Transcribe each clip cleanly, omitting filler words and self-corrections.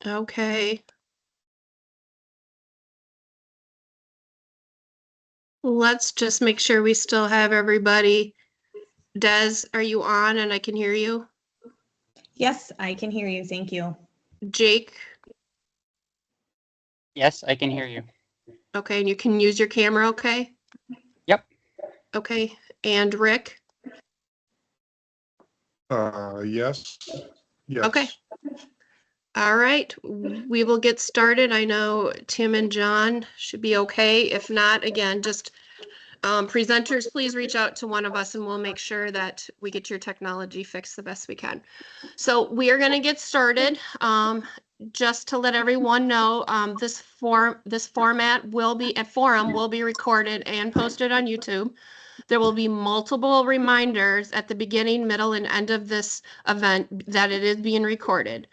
Okay. Let's just make sure we still have everybody. Des, are you on and I can hear you? Yes, I can hear you. Thank you. Jake? Yes, I can hear you. Okay, and you can use your camera, okay? Yep. Okay, and Rick? Yes. Yes. Okay. All right, we will get started. I know Tim and John should be okay. If not, again, just presenters, please reach out to one of us and we'll make sure that we get your technology fixed the best we can. So we are going to get started. Just to let everyone know, this format will be a forum will be recorded and posted on YouTube. There will be multiple reminders at the beginning, middle, and end of this event that it is being recorded.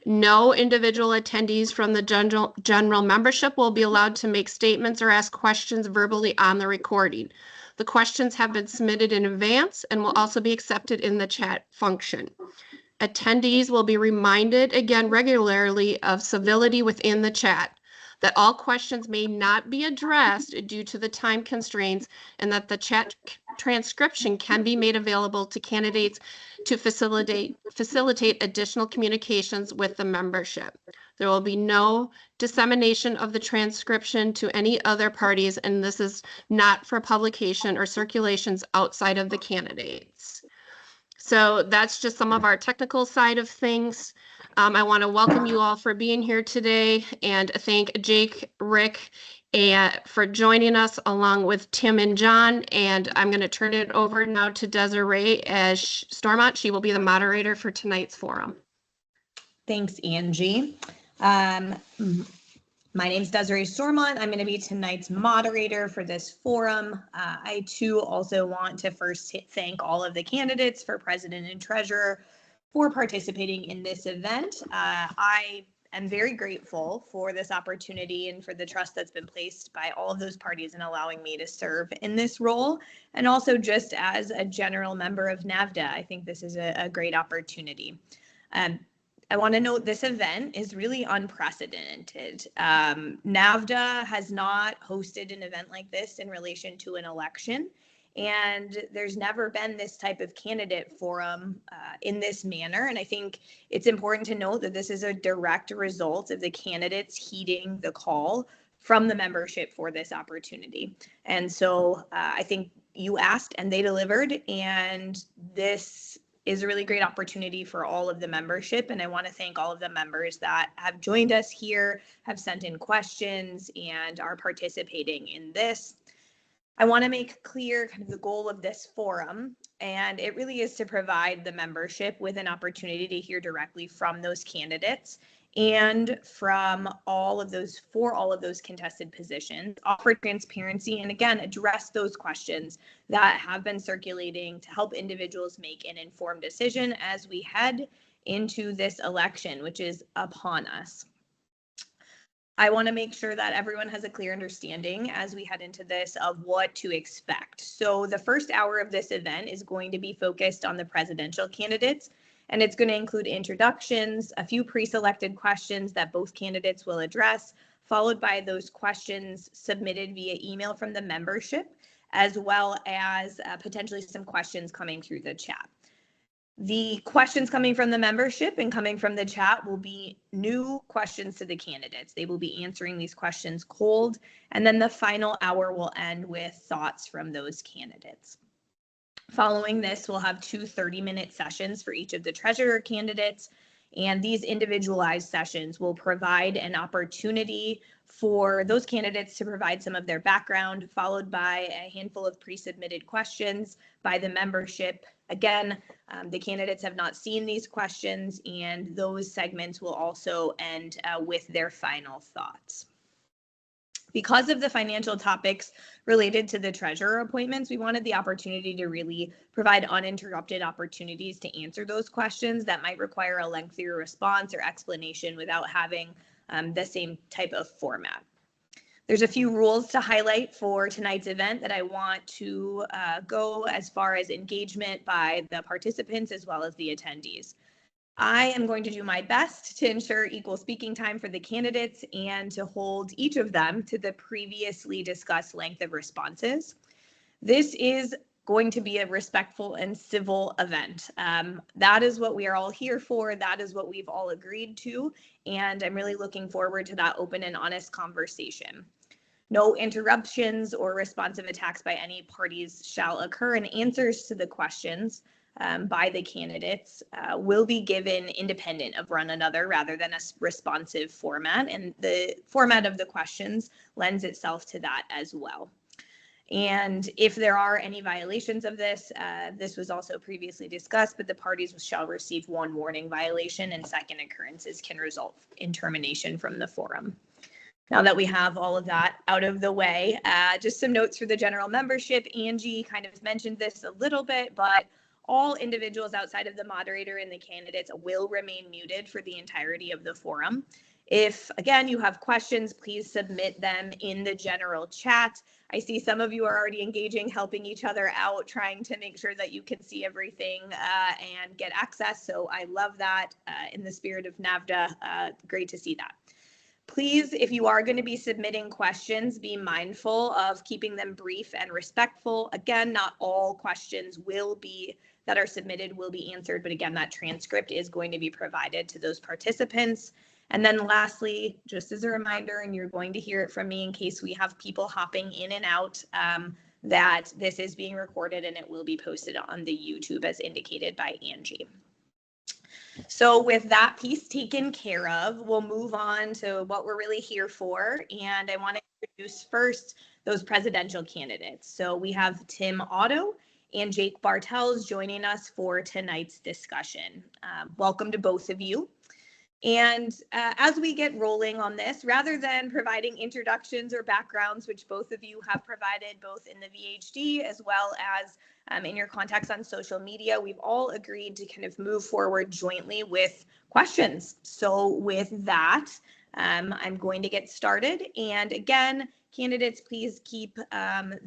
No individual attendees from the general membership will be allowed to make statements or ask questions verbally on the recording. The questions have been submitted in advance and will also be accepted in the chat function. Attendees will be reminded again regularly of civility within the chat, that all questions may not be addressed due to the time constraints, and that the chat transcription can be made available to candidates to facilitate additional communications with the membership. There will be no dissemination of the transcription to any other parties, and this is not for publication or circulations outside of the candidates. So that's just some of our technical side of things. I want to welcome you all for being here today and thank Jake, Rick, and for joining us along with Tim and John. And I'm going to turn it over now to Desiree as Stormont. She will be the moderator for tonight's forum. Thanks, Angie. My name is Desiree Stormont. I'm going to be tonight's moderator for this forum. I too also want to first thank all of the candidates for president and treasurer for participating in this event. I am very grateful for this opportunity and for the trust that's been placed by all of those parties in allowing me to serve in this role. And also just as a general member of NAVHDA, I think this is a great opportunity. I want to note this event is really unprecedented. NAVHDA has not hosted an event like this in relation to an election, and there's never been this type of candidate forum in this manner. And I think it's important to note that this is a direct result of the candidates heeding the call from the membership for this opportunity. And so I think you asked and they delivered, and this is a really great opportunity for all of the membership. And I want to thank all of the members that have joined us here, have sent in questions, and are participating in this. I want to make clear kind of the goal of this forum, and it really is to provide the membership with an opportunity to hear directly from those candidates and from all of those contested positions, offer transparency, and again, address those questions that have been circulating to help individuals make an informed decision as we head into this election, which is upon us. I want to make sure that everyone has a clear understanding as we head into this of what to expect. So the first hour of this event is going to be focused on the presidential candidates, and it's going to include introductions, a few pre-selected questions that both candidates will address, followed by those questions submitted via email from the membership, as well as potentially some questions coming through the chat. The questions coming from the membership and coming from the chat will be new questions to the candidates. They will be answering these questions cold, and then the final hour will end with thoughts from those candidates. Following this, we'll have two 30-minute sessions for each of the treasurer candidates, and these individualized sessions will provide an opportunity for those candidates to provide some of their background, followed by a handful of pre-submitted questions by the membership. Again, the candidates have not seen these questions, and those segments will also end with their final thoughts. Because of the financial topics related to the treasurer appointments, we wanted the opportunity to really provide uninterrupted opportunities to answer those questions that might require a lengthier response or explanation without having the same type of format. There's a few rules to highlight for tonight's event that I want to go as far as engagement by the participants as well as the attendees. I am going to do my best to ensure equal speaking time for the candidates and to hold each of them to the previously discussed length of responses. This is going to be a respectful and civil event. That is what we are all here for. That is what we've all agreed to. And I'm really looking forward to that open and honest conversation. No interruptions or responsive attacks by any parties shall occur, and answers to the questions by the candidates will be given independent of one another rather than a responsive format. And the format of the questions lends itself to that as well. And if there are any violations of this, this was also previously discussed, but the parties shall receive one warning violation, and second occurrences can result in termination from the forum. Now that we have all of that out of the way, just some notes for the general membership. Angie kind of mentioned this a little bit, but all individuals outside of the moderator and the candidates will remain muted for the entirety of the forum. If, again, you have questions, please submit them in the general chat. I see some of you are already engaging, helping each other out, trying to make sure that you can see everything and get access. So I love that in the spirit of NAVHDA. Great to see that. Please, if you are going to be submitting questions, be mindful of keeping them brief and respectful. Again, not all questions that are submitted will be answered, but again, that transcript is going to be provided to those participants. And then lastly, just as a reminder, and you're going to hear it from me in case we have people hopping in and out, that this is being recorded and it will be posted on the YouTube as indicated by Angie. So with that piece taken care of, we'll move on to what we're really here for. And I want to introduce first those presidential candidates. So we have Tim Otto and Jake Bartels joining us for tonight's discussion. Welcome to both of you. And as we get rolling on this, rather than providing introductions or backgrounds, which both of you have provided both in the VHD as well as in your contacts on social media, we've all agreed to kind of move forward jointly with questions. So with that, I'm going to get started. And again, candidates, please keep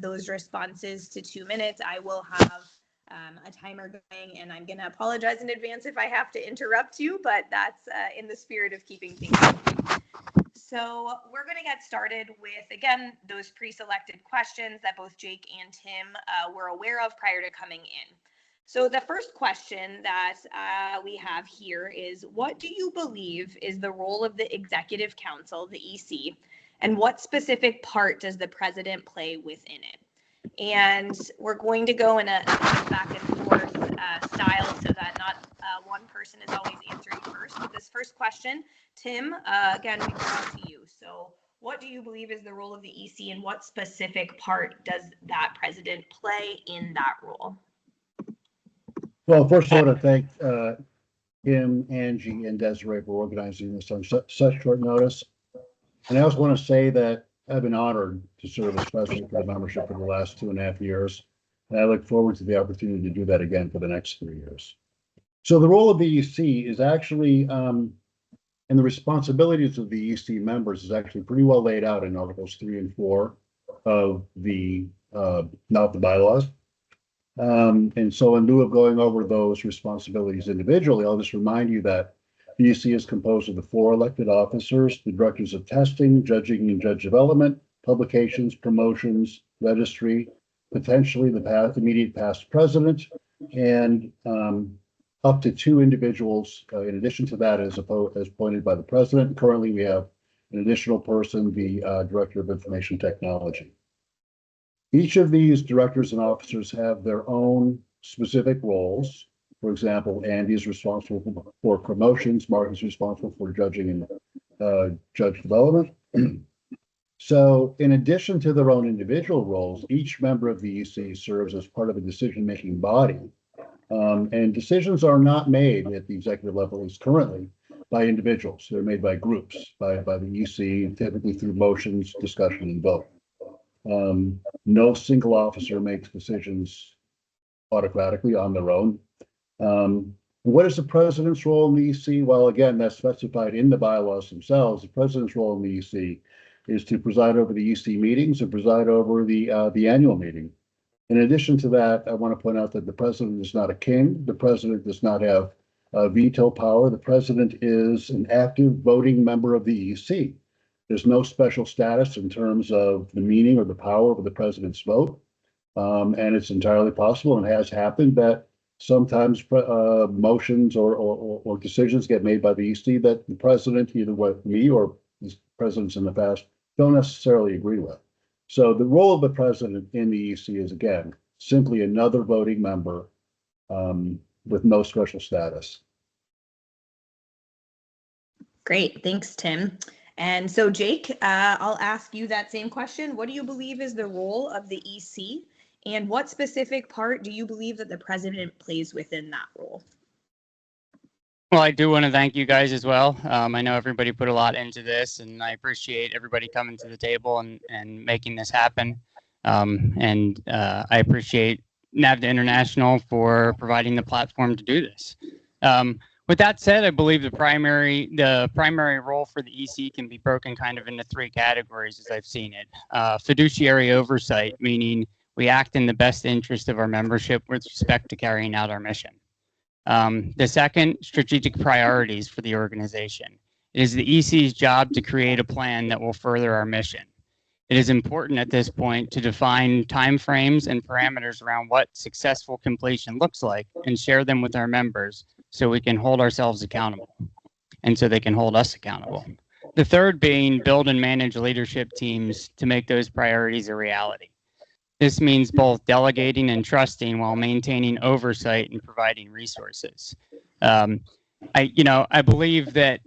those responses to 2 minutes. I will have a timer going, and I'm going to apologize in advance if I have to interrupt you, but that's in the spirit of keeping things moving. So we're going to get started with, again, those pre-selected questions that both Jake and Tim were aware of prior to coming in. So the first question that we have here is, what do you believe is the role of the Executive Council, the EC, and what specific part does the president play within it? And we're going to go in a back and forth style so that not one person is always answering first. But this first question, Tim, again, we go out to you. So what do you believe is the role of the EC, and what specific part does that president play in that role? Well, first I want to thank Kim, Angie, and Desiree for organizing this on such short notice. And I also want to say that I've been honored to serve as president for the membership for the last 2.5 years, and I look forward to the opportunity to do that again for the next 3 years. So the role of the EC is actually, and the responsibilities of the EC members is actually pretty well laid out in Articles 3 and 4 of the bylaws. And so in lieu of going over those responsibilities individually, I'll just remind you that the EC is composed of the 4 elected officers, the directors of testing, judging and judge development, publications, promotions, registry, potentially the immediate past president, and up to 2 individuals in addition to that as appointed by the president. Currently, we have an additional person, the director of information technology. Each of these directors and officers have their own specific roles. For example, Andy is responsible for promotions, Mark is responsible for judging and judge development. So in addition to their own individual roles, each member of the EC serves as part of a decision-making body. And decisions are not made at the executive level, at least currently, by individuals. They're made by groups, by the EC, typically through motions, discussion, and vote. No single officer makes decisions autocratically on their own. What is the president's role in the EC? Well, again, that's specified in the bylaws themselves. The president's role in the EC is to preside over the EC meetings and preside over the annual meeting. In addition to that, I want to point out that the president is not a king. The president does not have veto power. The president is an active voting member of the EC. There's no special status in terms of the meaning or the power of the president's vote. And it's entirely possible and has happened that sometimes motions or decisions get made by the EC that the president, either with me or presidents in the past, don't necessarily agree with. So the role of the president in the EC is, again, simply another voting member with no special status. Great, thanks, Tim. And so, Jake, I'll ask you that same question. What do you believe is the role of the EC, and what specific part do you believe that the president plays within that role? Well, I do want to thank you guys as well. I know everybody put a lot into this, and I appreciate everybody coming to the table and making this happen. I appreciate NAVHDA International for providing the platform to do this. With that said, I believe the primary role for the EC can be broken kind of into three categories as I've seen it. Fiduciary oversight, meaning we act in the best interest of our membership with respect to carrying out our mission. The second, strategic priorities for the organization. It is the EC's job to create a plan that will further our mission. It is important at this point to define timeframes and parameters around what successful completion looks like and share them with our members so we can hold ourselves accountable and so they can hold us accountable. The third being build and manage leadership teams to make those priorities a reality. This means both delegating and trusting while maintaining oversight and providing resources. I believe that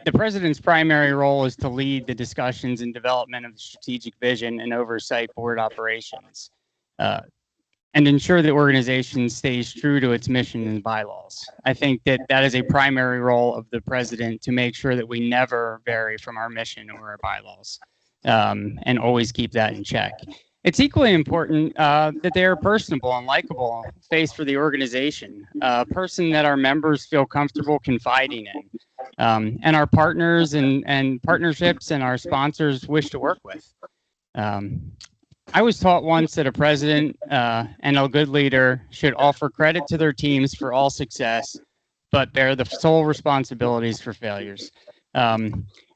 the president's primary role is to lead the discussions and development of the strategic vision and oversight board operations, and ensure the organization stays true to its mission and bylaws. I think that that is a primary role of the president, to make sure that we never vary from our mission or our bylaws, and always keep that in check. It's equally important that they are personable and likable face for the organization, a person that our members feel comfortable confiding in, and our partners and partnerships and our sponsors wish to work with. I was taught once that a president and a good leader should offer credit to their teams for all success, but bear the sole responsibilities for failures.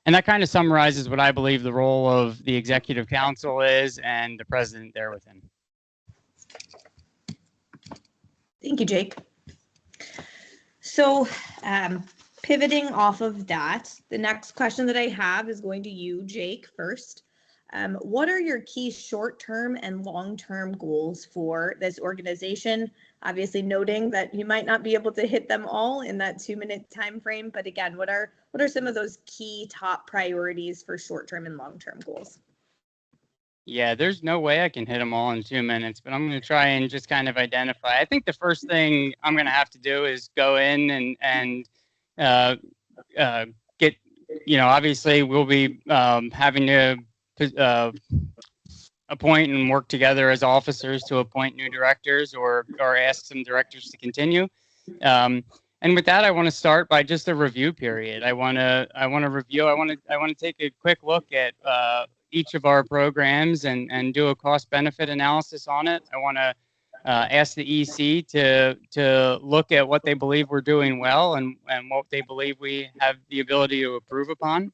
And that kind of summarizes what I believe the role of the executive council is and the president there with him. Thank you, Jake. So pivoting off of that, the next question that I have is going to you, Jake, first. What are your key short-term and long-term goals for this organization? Obviously noting that you might not be able to hit them all in that 2-minute time frame, but again, what are some of those key top priorities for short-term and long-term goals? Yeah, there's no way I can hit them all in 2 minutes, but I'm going to try and just kind of identify. I think the first thing I'm going to have to do is go in and get, obviously we'll be having to appoint and work together as officers to appoint new directors or ask some directors to continue. And with that, I want to start by just a review period. I want to review. I want to take a quick look at each of our programs and do a cost benefit analysis on it. I want to ask the EC to look at what they believe we're doing well and what they believe we have the ability to improve upon.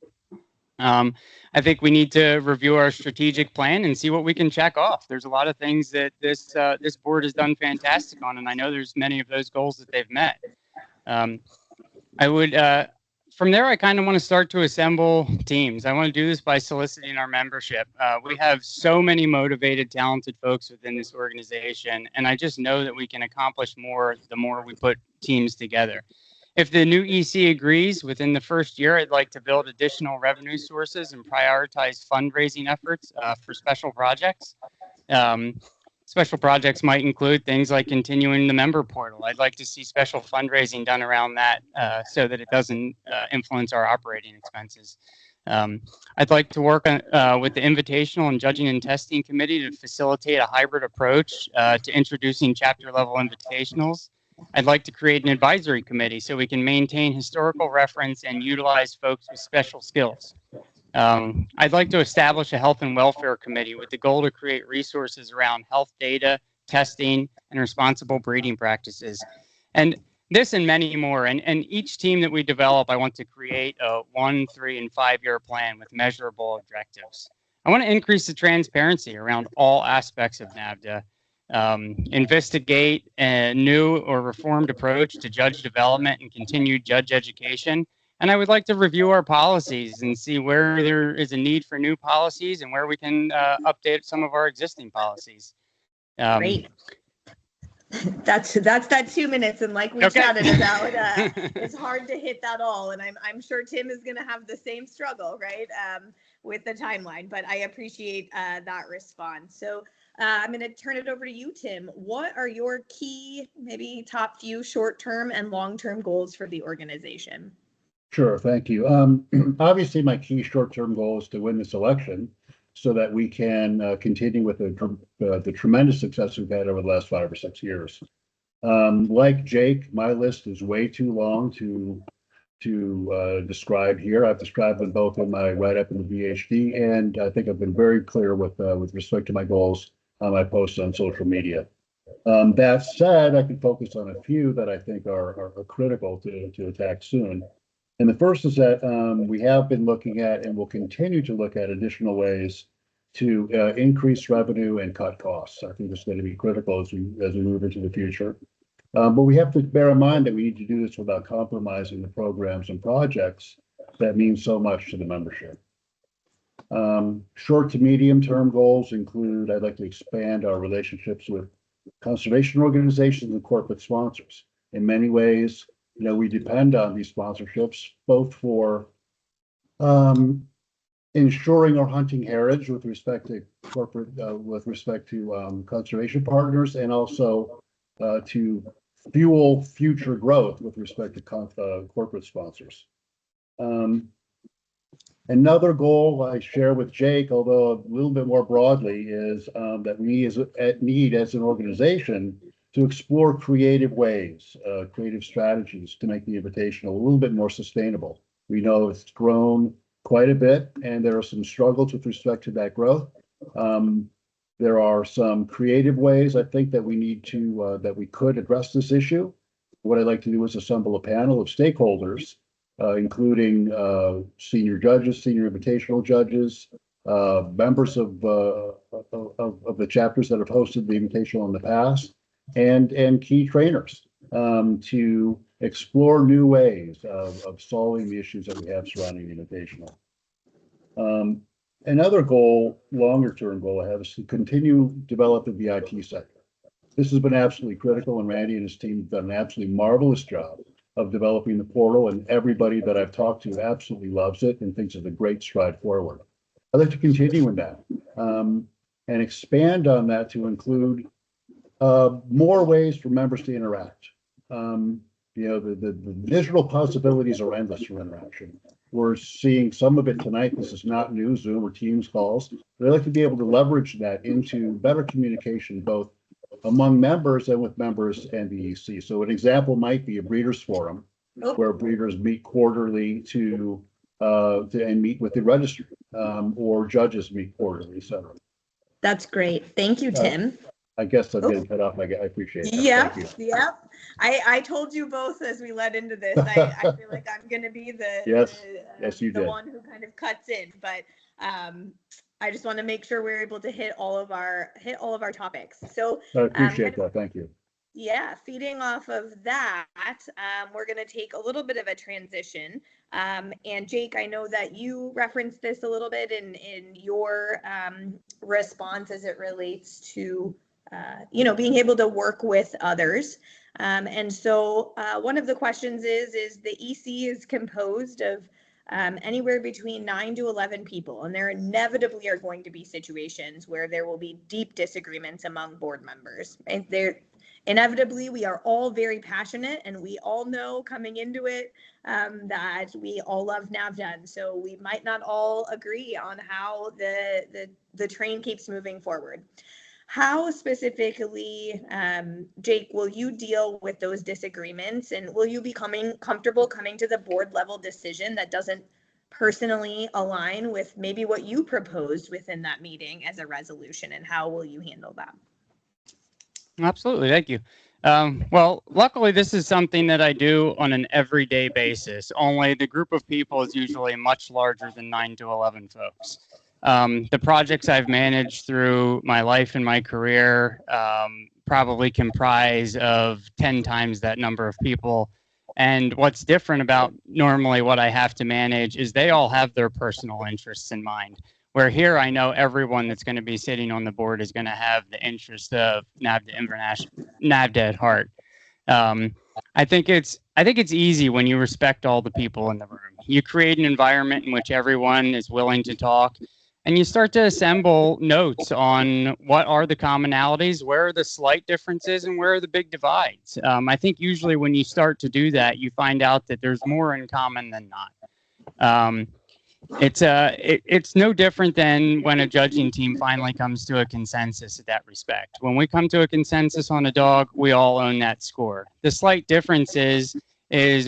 I think we need to review our strategic plan and see what we can check off. There's a lot of things that this board has done fantastic on, and I know there's many of those goals that they've met. From there, I kind of want to start to assemble teams. I want to do this by soliciting our membership. We have so many motivated, talented folks within this organization, and I just know that we can accomplish more the more we put teams together. If the new EC agrees, within the first year, I'd like to build additional revenue sources and prioritize fundraising efforts for special projects. Special projects might include things like continuing the member portal. I'd like to see special fundraising done around that so that it doesn't influence our operating expenses. I'd like to work with the Invitational and Judging and Testing Committee to facilitate a hybrid approach to introducing chapter level invitationals. I'd like to create an advisory committee so we can maintain historical reference and utilize folks with special skills. I'd like to establish a health and welfare committee with the goal to create resources around health data, testing, and responsible breeding practices. And this and many more. And each team that we develop, I want to create a 1, 3, and 5-year plan with measurable objectives. I want to increase the transparency around all aspects of NAVHDA, investigate a new or reformed approach to judge development and continued judge education. And I would like to review our policies and see where there is a need for new policies and where we can update some of our existing policies. Great. That's that 2 minutes, and like we chatted about, it's hard to hit that all, and I'm sure Tim is going to have the same struggle, right, with the timeline. But I appreciate that response. So I'm going to turn it over to you, Tim. What are your key, maybe top few short-term and long-term goals for the organization? Sure, thank you. Obviously, my key short-term goal is to win this election, so that we can continue with the tremendous success we've had over the last 5 or 6 years. Like Jake, my list is way too long to describe here. I've described them both in my write-up in the VHD, and I think I've been very clear with respect to my goals on my posts on social media. That said, I can focus on a few that I think are critical to attack soon. And the first is that we have been looking at and will continue to look at additional ways to increase revenue and cut costs. I think this is going to be critical as we move into the future. But we have to bear in mind that we need to do this without compromising the programs and projects that mean so much to the membership. Short to medium term goals include, I'd like to expand our relationships with conservation organizations and corporate sponsors. In many ways, we depend on these sponsorships, both for ensuring our hunting heritage with respect to corporate, conservation partners, and also to fuel future growth with respect to corporate sponsors. Another goal I share with Jake, although a little bit more broadly, is that we need as an organization to explore creative ways, creative strategies to make the Invitational a little bit more sustainable. We know it's grown quite a bit, and there are some struggles with respect to that growth. There are some creative ways I think that we need to, that we could address this issue. What I'd like to do is assemble a panel of stakeholders, including senior judges, senior Invitational judges, members of the chapters that have hosted the Invitational in the past, and key trainers to explore new ways of solving the issues that we have surrounding the Invitational. Another goal, longer term goal I have, is to continue developing the IT sector. This has been absolutely critical, and Randy and his team have done an absolutely marvelous job of developing the portal, and everybody that I've talked to absolutely loves it and thinks it's a great stride forward. I'd like to continue in that and expand on that to include more ways for members to interact. The digital possibilities are endless for interaction. We're seeing some of it tonight. This is not new, Zoom or Teams calls. But I'd like to be able to leverage that into better communication, both among members and with members and the EC. So an example might be a breeders forum, where breeders meet quarterly to meet with the registry, or judges meet quarterly, etc. That's great. Thank you, Tim. I guess I'm getting cut off. I appreciate it. Yeah, yeah. I told you both as we led into this. I feel like I'm going to be the one who kind of cuts in, but I just want to make sure we're able to hit all of our topics. So I appreciate that. Thank you. Yeah, feeding off of that, we're going to take a little bit of a transition. And Jake, I know that you referenced this a little bit in your response as it relates to being able to work with others. And so one of the questions is the EC is composed of anywhere between 9 to 11 people, and there inevitably are going to be situations where there will be deep disagreements among board members. And inevitably, we are all very passionate, and we all know coming into it that we all love NAVHDA, and so we might not all agree on how the train keeps moving forward. How specifically, Jake, will you deal with those disagreements, and will you be comfortable coming to the board level decision that doesn't personally align with maybe what you proposed within that meeting as a resolution, and how will you handle that? Absolutely, thank you. Well, luckily, this is something that I do on an everyday basis. Only the group of people is usually much larger than 9 to 11 folks. The projects I've managed through my life and my career probably comprise of 10 times that number of people. And what's different about normally what I have to manage is they all have their personal interests in mind. Where here, I know everyone that's going to be sitting on the board is going to have the interest of NAVHDA at heart. I think it's easy when you respect all the people in the room. You create an environment in which everyone is willing to talk, and you start to assemble notes on what are the commonalities, where are the slight differences, and where are the big divides. I think usually when you start to do that, you find out that there's more in common than not. It's no different than when a judging team finally comes to a consensus in that respect. When we come to a consensus on a dog, we all own that score. The slight difference is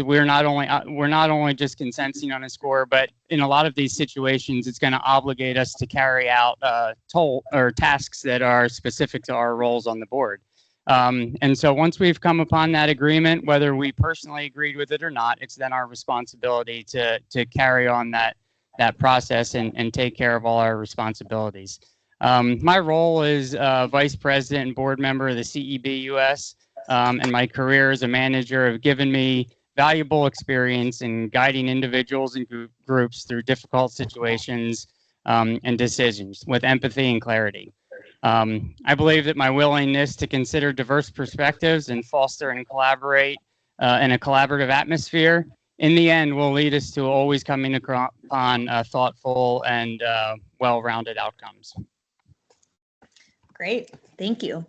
we're not only just consenting on a score, but in a lot of these situations, it's going to obligate us to carry out tasks that are specific to our roles on the board. And so once we've come upon that agreement, whether we personally agreed with it or not, it's then our responsibility to carry on that process and take care of all our responsibilities. My role is vice president and board member of the CEB US, and my career as a manager have given me valuable experience in guiding individuals and groups through difficult situations and decisions with empathy and clarity. I believe that my willingness to consider diverse perspectives and foster and collaborate in a collaborative atmosphere in the end will lead us to always coming upon thoughtful and well-rounded outcomes. Great, thank you.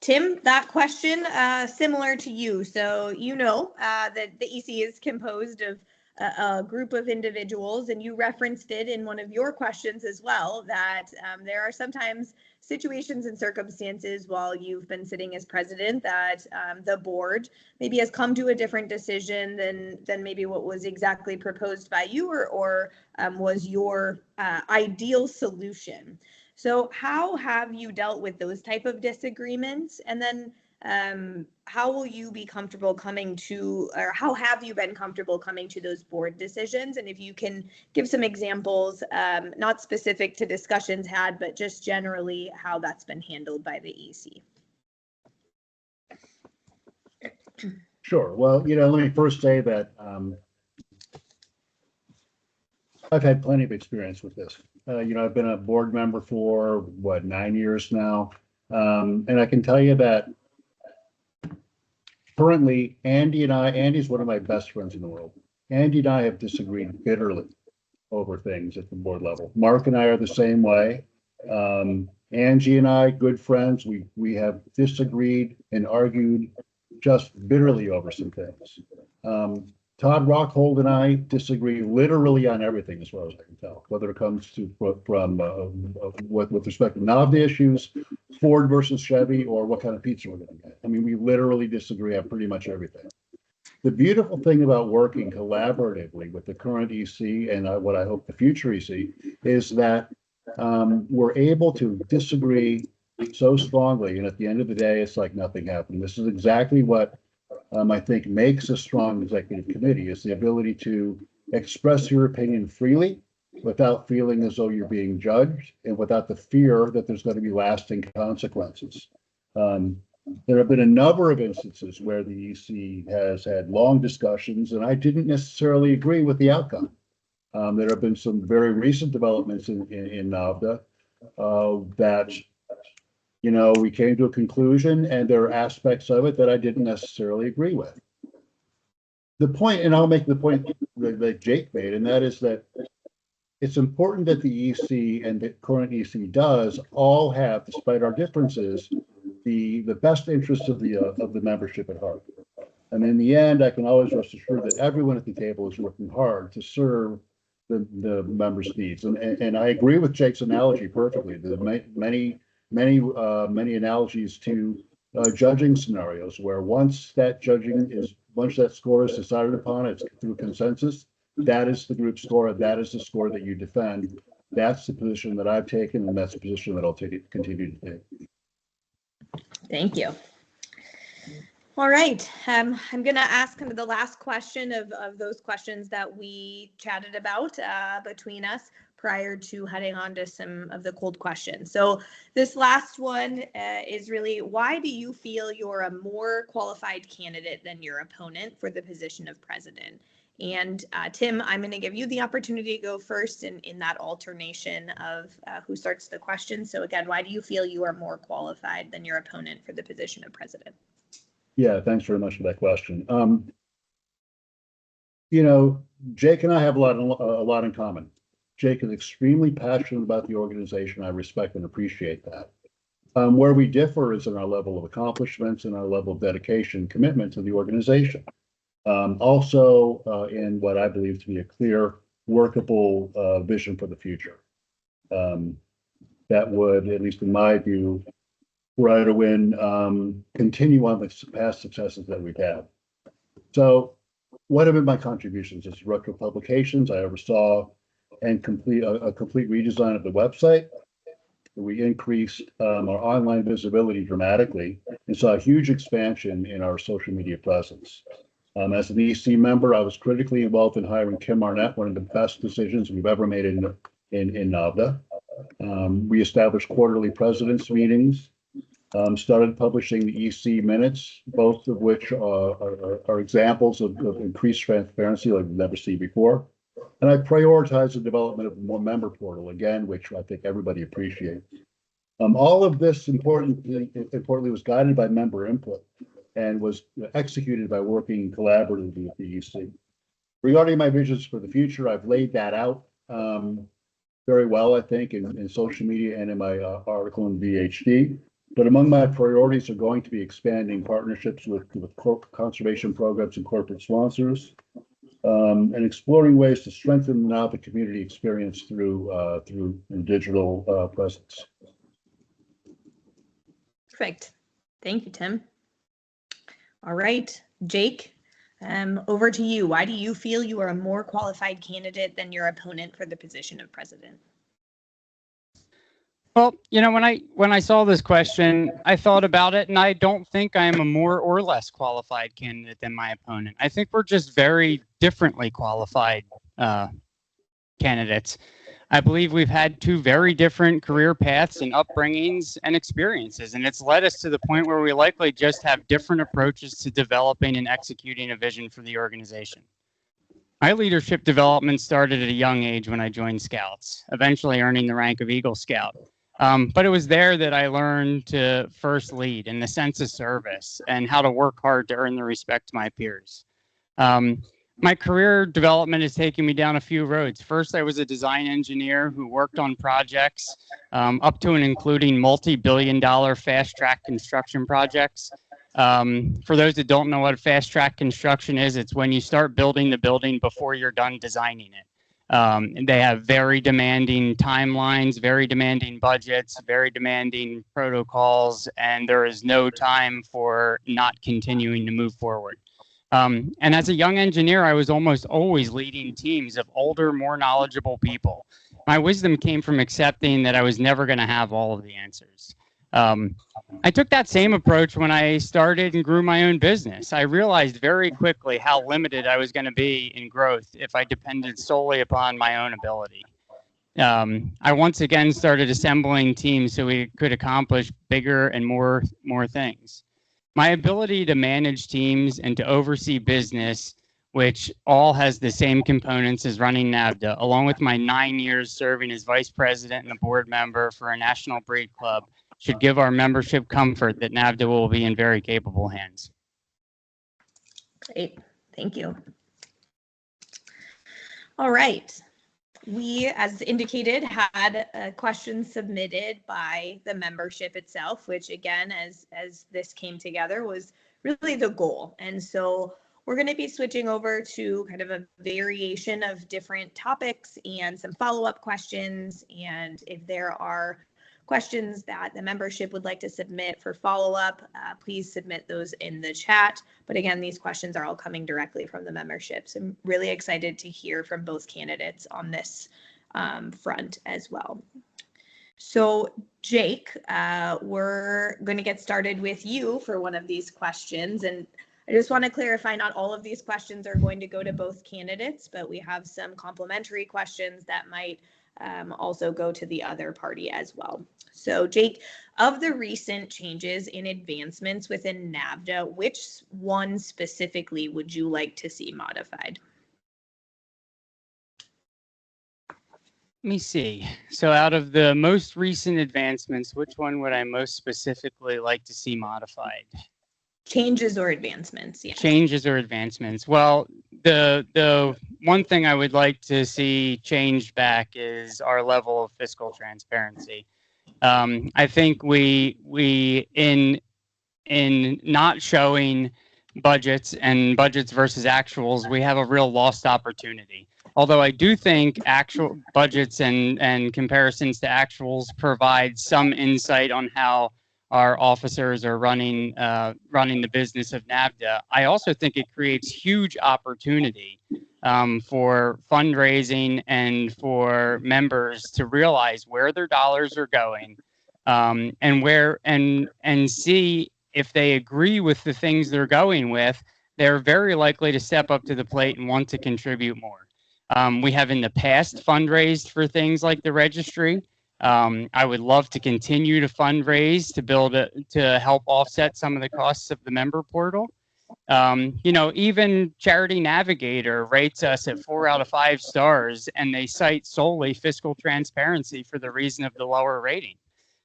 Tim, that question, similar to you. So you know that the EC is composed of a group of individuals, and you referenced it in one of your questions as well, that there are sometimes situations and circumstances while you've been sitting as president that the board maybe has come to a different decision than maybe what was exactly proposed by you or was your ideal solution. So how have you dealt with those type of disagreements? And then how will you be comfortable coming to, or how have you been comfortable coming to those board decisions? And if you can give some examples, not specific to discussions had, but just generally how that's been handled by the EC. Sure. Well, let me first say that I've had plenty of experience with this. I've been a board member for 9 years now. And I can tell you that currently, Andy's one of my best friends in the world. Andy and I have disagreed bitterly over things at the board level. Mark and I are the same way. Angie and I, good friends, we have disagreed and argued just bitterly over some things. Todd Rockhold and I disagree literally on everything, as far as I can tell, whether it comes to from with respect to NAVHDA issues, Ford versus Chevy, or what kind of pizza we're going to get. I mean, we literally disagree on pretty much everything. The beautiful thing about working collaboratively with the current EC and what I hope the future EC is that we're able to disagree so strongly, and at the end of the day, it's like nothing happened. This is exactly what I think makes a strong executive committee, is the ability to express your opinion freely without feeling as though you're being judged and without the fear that there's going to be lasting consequences. There have been a number of instances where the EC has had long discussions, and I didn't necessarily agree with the outcome. There have been some very recent developments in NAVHDA that we came to a conclusion, and there are aspects of it that I didn't necessarily agree with. The point, and I'll make the point that Jake made, and that is that it's important that the EC and the current EC does all have, despite our differences, the best interests of the membership at heart. And in the end, I can always rest assured that everyone at the table is working hard to serve the members' needs. And I agree with Jake's analogy perfectly. There are many analogies to judging scenarios where once that score is decided upon, it's through consensus. That is the group score. That is the score that you defend. That's the position that I've taken, and that's the position that I'll continue to take. Thank you. All right. I'm going to ask kind of the last question of those questions that we chatted about between us prior to heading on to some of the cold questions. So this last one is really, why do you feel you're a more qualified candidate than your opponent for the position of president? And Tim, I'm going to give you the opportunity to go first in that alternation of who starts the question. So again, why do you feel you are more qualified than your opponent for the position of president? Yeah, thanks very much for that question. You know, Jake and I have a lot in common. Jake is extremely passionate about the organization. I respect and appreciate that. Where we differ is in our level of accomplishments and our level of dedication, commitment to the organization. Also, in what I believe to be a clear, workable vision for the future. That would, at least in my view, try to continue on the past successes that we've had. So what have been my contributions as director of publications? I oversaw and complete a complete redesign of the website. We increased our online visibility dramatically and saw a huge expansion in our social media presence. As an EC member, I was critically involved in hiring Kim Arnett, one of the best decisions we've ever made in NAVHDA. We established quarterly presidents meetings, started publishing the EC minutes, both of which are examples of increased transparency like we've never seen before. And I prioritized the development of a more member portal, again, which I think everybody appreciates. All of this importantly was guided by member input and was executed by working collaboratively with the EC. Regarding my visions for the future, I've laid that out very well, I think, in social media and in my article in VHD. But among my priorities are going to be expanding partnerships with conservation programs and corporate sponsors, and exploring ways to strengthen the NAVHDA community experience through digital presence. Perfect. Thank you, Tim. All right, Jake, over to you. Why do you feel you are a more qualified candidate than your opponent for the position of president? Well, you know, when I saw this question, I thought about it, and I don't think I am a more or less qualified candidate than my opponent. I think we're just very differently qualified candidates. I believe we've had two very different career paths and upbringings and experiences, and it's led us to the point where we likely just have different approaches to developing and executing a vision for the organization. My leadership development started at a young age when I joined Scouts, eventually earning the rank of Eagle Scout. But it was there that I learned to first lead in the sense of service and how to work hard to earn the respect of my peers. My career development has taken me down a few roads. First, I was a design engineer who worked on projects up to and including multi-billion-dollar fast-track construction projects. For those that don't know what fast-track construction is, it's when you start building the building before you're done designing it. They have very demanding timelines, very demanding budgets, very demanding protocols, and there is no time for not continuing to move forward. And as a young engineer, I was almost always leading teams of older, more knowledgeable people. My wisdom came from accepting that I was never going to have all of the answers. I took that same approach when I started and grew my own business. I realized very quickly how limited I was going to be in growth if I depended solely upon my own ability. I once again started assembling teams so we could accomplish bigger and more things. My ability to manage teams and to oversee business, which all has the same components as running NAVHDA, along with my 9 years serving as vice president and a board member for a national breed club, should give our membership comfort that NAVHDA will be in very capable hands. Great, thank you. All right. We, as indicated, had a question submitted by the membership itself, which again, as this came together, was really the goal. And so we're going to be switching over to kind of a variation of different topics and some follow-up questions. And if there are questions that the membership would like to submit for follow-up, please submit those in the chat. But again, these questions are all coming directly from the membership. So I'm really excited to hear from both candidates on this front as well. So Jake, we're going to get started with you for one of these questions. And I just want to clarify, not all of these questions are going to go to both candidates, but we have some complementary questions that might also go to the other party as well. So Jake, of the recent changes in advancements within NAVHDA, which one specifically would you like to see modified? Let me see. So out of the most recent advancements, which one would I most specifically like to see modified? Changes or advancements? Yeah. Changes or advancements? Well, the one thing I would like to see changed back is our level of fiscal transparency. I think we in not showing budgets and budgets versus actuals, we have a real lost opportunity. Although I do think actual budgets and comparisons to actuals provide some insight on how our officers are running the business of NAVHDA, I also think it creates huge opportunity for fundraising and for members to realize where their dollars are going, and where and see if they agree with the things they're going with. They're very likely to step up to the plate and want to contribute more. We have in the past fundraised for things like the registry. I would love to continue to fundraise to help offset some of the costs of the member portal. Even Charity Navigator rates us at 4 out of 5 stars, and they cite solely fiscal transparency for the reason of the lower rating.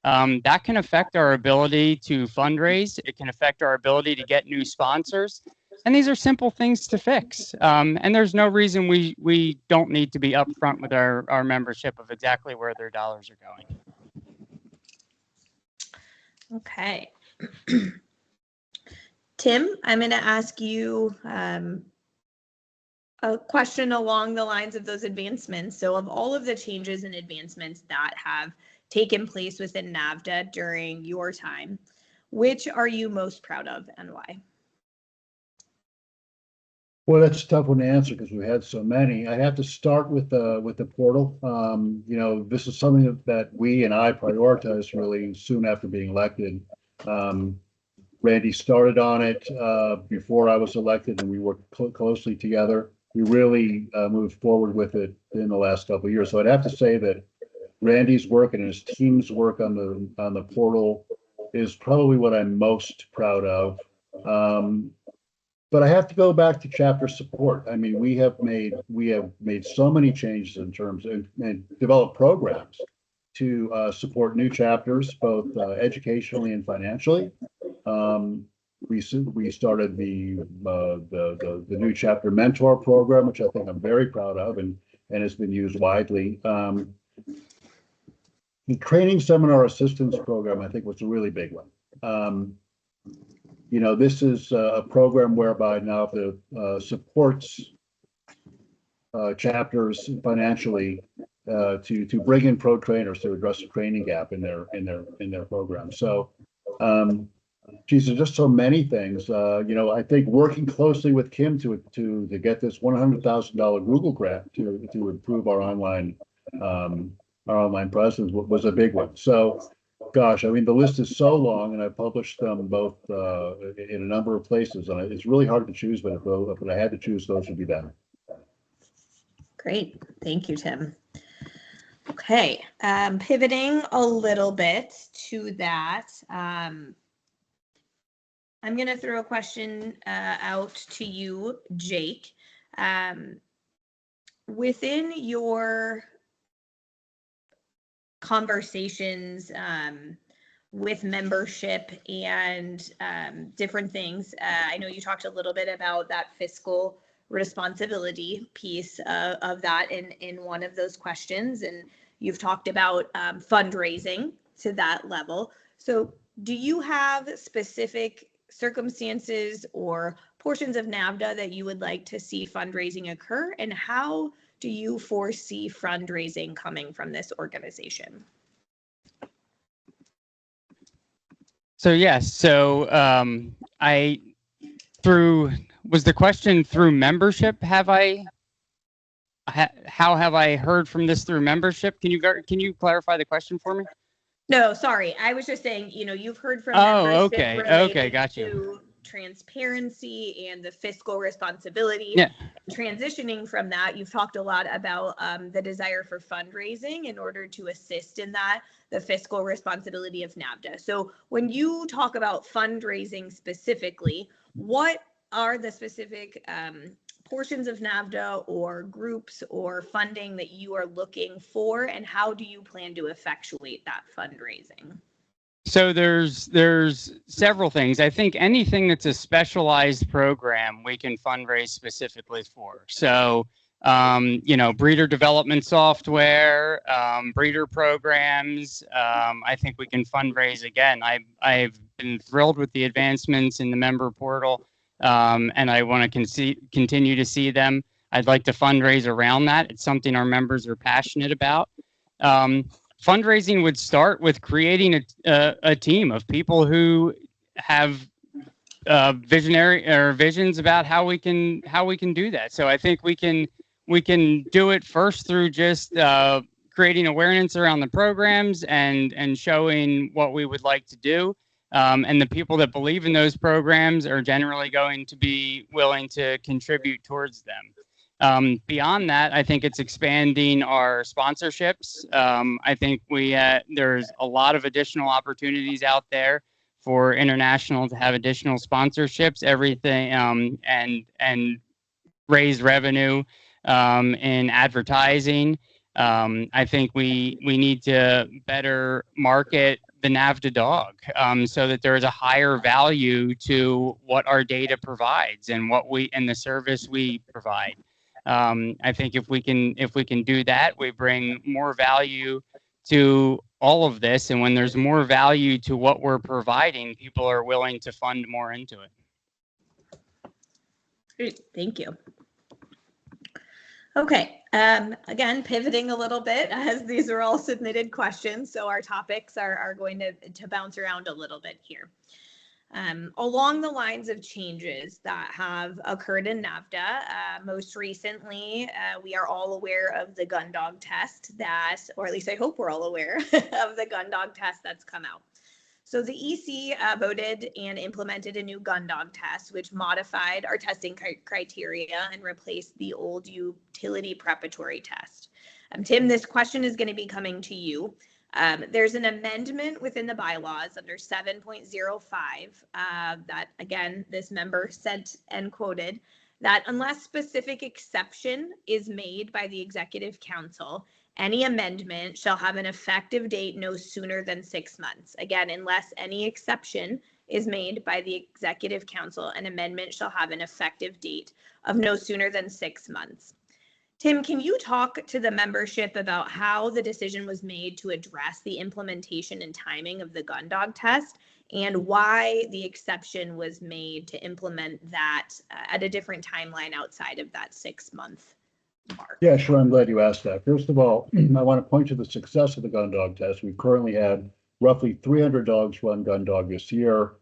That can affect our ability to fundraise. It can affect our ability to get new sponsors. And these are simple things to fix. And there's no reason we don't need to be upfront with our membership of exactly where their dollars are going. Okay. Tim, I'm going to ask you a question along the lines of those advancements. So of all of the changes and advancements that have taken place within NAVHDA during your time, which are you most proud of and why? Well, that's a tough one to answer because we had so many. I have to start with the portal. This is something that we and I prioritized really soon after being elected. Randy started on it before I was elected, and we worked closely together. We really moved forward with it in the last couple of years. So I'd have to say that Randy's work and his team's work on the portal is probably what I'm most proud of. But I have to go back to chapter support. I mean, we have made so many changes in terms of and developed programs to support new chapters, both educationally and financially. We started the new chapter mentor program, which I think I'm very proud of, and has been used widely. The training seminar assistance program, I think, was a really big one. This is a program whereby NAVHDA supports chapters financially to bring in pro trainers to address the training gap in their program. So, geez, there's just so many things. I think working closely with Kim to get this $100,000 Google grant to improve our online presence was a big one. So, gosh, I mean, the list is so long, and I published them both in a number of places, and it's really hard to choose. But if I had to choose, those would be them. Great, thank you, Tim. Okay, pivoting a little bit to that. I'm going to throw a question out to you, Jake. Within your conversations with membership and different things, I know you talked a little bit about that fiscal responsibility piece of that in one of those questions, and you've talked about fundraising to that level. So do you have specific circumstances or portions of NAVHDA that you would like to see fundraising occur, and how do you foresee fundraising coming from this organization? So yes, was the question through membership? How have I heard from this through membership? Can you clarify the question for me? No, sorry. I was just saying, you've heard from Oh, membership okay. related Okay, got you. to transparency and the fiscal responsibility. Yeah. Transitioning from that, you've talked a lot about the desire for fundraising in order to assist in that, the fiscal responsibility of NAVHDA. So when you talk about fundraising specifically, what are the specific portions of NAVHDA or groups or funding that you are looking for, and how do you plan to effectuate that fundraising? So there's several things. I think anything that's a specialized program we can fundraise specifically for. So breeder development software, breeder programs. I think we can fundraise again. I've been thrilled with the advancements in the member portal, and I want to continue to see them. I'd like to fundraise around that. It's something our members are passionate about. Fundraising would start with creating a team of people who have visionary or visions about how we can do that. So I think we can do it first through just creating awareness around the programs and showing what we would like to do. And the people that believe in those programs are generally going to be willing to contribute towards them. Beyond that, I think it's expanding our sponsorships. I think there's a lot of additional opportunities out there for international to have additional sponsorships, everything, and raise revenue in advertising. I think we need to better market the NAVHDA dog so that there is a higher value to what our data provides and the service we provide. I think if we can do that, we bring more value to all of this. And when there's more value to what we're providing, people are willing to fund more into it. Great, thank you. Okay, again, pivoting a little bit, as these are all submitted questions, so our topics are going to bounce around a little bit here. Along the lines of changes that have occurred in NAVHDA, most recently, we are all aware of the gun dog test or at least I hope we're all aware of the gun dog test that's come out. So the EC voted and implemented a new gun dog test, which modified our testing criteria and replaced the old utility preparatory test. Tim, this question is going to be coming to you. There's an amendment within the bylaws under 7.05 that, again, this member said and quoted that unless specific exception is made by the Executive Council, any amendment shall have an effective date no sooner than 6 months. Again, unless any exception is made by the Executive Council, an amendment shall have an effective date of no sooner than 6 months. Tim, can you talk to the membership about how the decision was made to address the implementation and timing of the gun dog test and why the exception was made to implement that at a different timeline outside of that 6 month mark? Yeah, sure. I'm glad you asked that. First of all, I want to point to the success of the gun dog test. We currently had roughly 300 dogs run gun dog this year,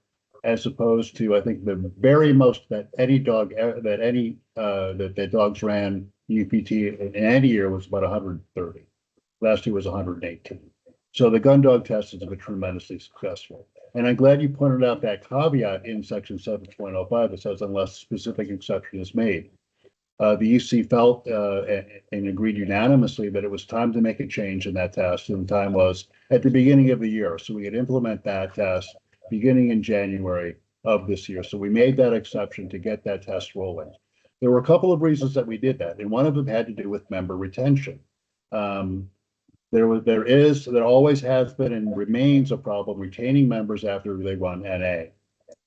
as opposed to, I think, the very most that any dog that dogs ran UPT in any year was about 130. Last year was 118. So the gun dog test has been tremendously successful. And I'm glad you pointed out that caveat in section 7.05 that says unless specific exception is made. The EC felt and agreed unanimously that it was time to make a change in that test, and the time was at the beginning of the year. So we could implement that test beginning in January of this year. So we made that exception to get that test rolling. There were a couple of reasons that we did that, and one of them had to do with member retention. There always has been and remains a problem retaining members after they run NA.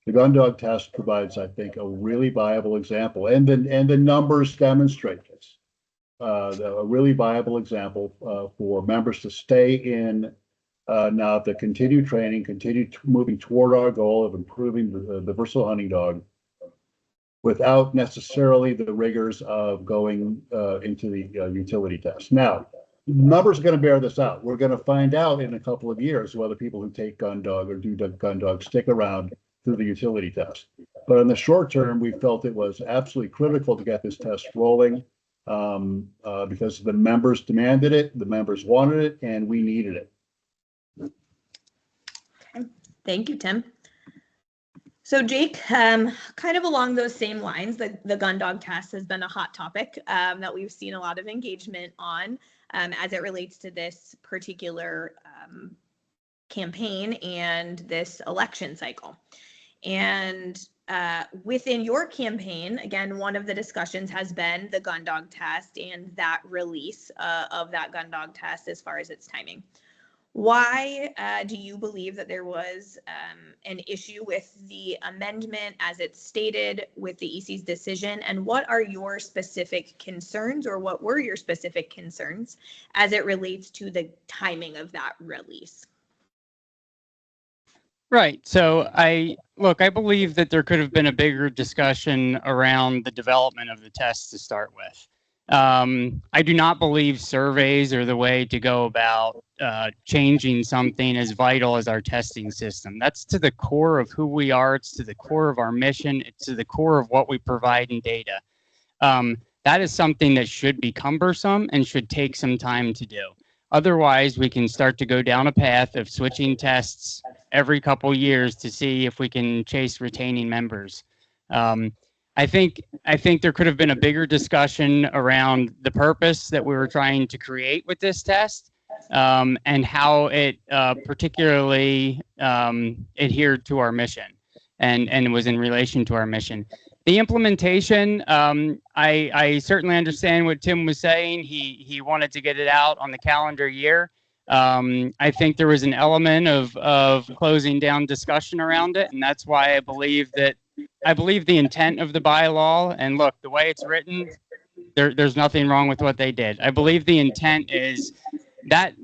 The gun dog test provides, I think, a really viable example, and the numbers demonstrate this. A really viable example for members to stay in now the continued training, moving toward our goal of improving the versatile hunting dog, without necessarily the rigors of going into the utility test. Now, numbers are going to bear this out. We're going to find out in a couple of years whether people who take gun dog or do gun dog stick around through the utility test. But in the short term, we felt it was absolutely critical to get this test rolling because the members demanded it, the members wanted it, and we needed it. Thank you, Tim. So Jake, kind of along those same lines, the gun dog test has been a hot topic that we've seen a lot of engagement on as it relates to this particular campaign and this election cycle. And within your campaign, again, one of the discussions has been the gun dog test and that release of that gun dog test as far as its timing. Why do you believe that there was an issue with the amendment as it's stated with the EC's decision? And what are your specific concerns, or what were your specific concerns as it relates to the timing of that release? Right. So I believe that there could have been a bigger discussion around the development of the test to start with. I do not believe surveys are the way to go about changing something as vital as our testing system. That's to the core of who we are. It's to the core of our mission. It's to the core of what we provide in data. That is something that should be cumbersome and should take some time to do. Otherwise, we can start to go down a path of switching tests every couple years to see if we can chase retaining members. I think there could have been a bigger discussion around the purpose that we were trying to create with this test, and how it particularly adhered to our mission and was in relation to our mission. The implementation, I certainly understand what Tim was saying. He wanted to get it out on the calendar year. I think there was an element of closing down discussion around it, and that's why I believe the intent of the bylaw, and look, the way it's written, there's nothing wrong with what they did. I believe the intent is that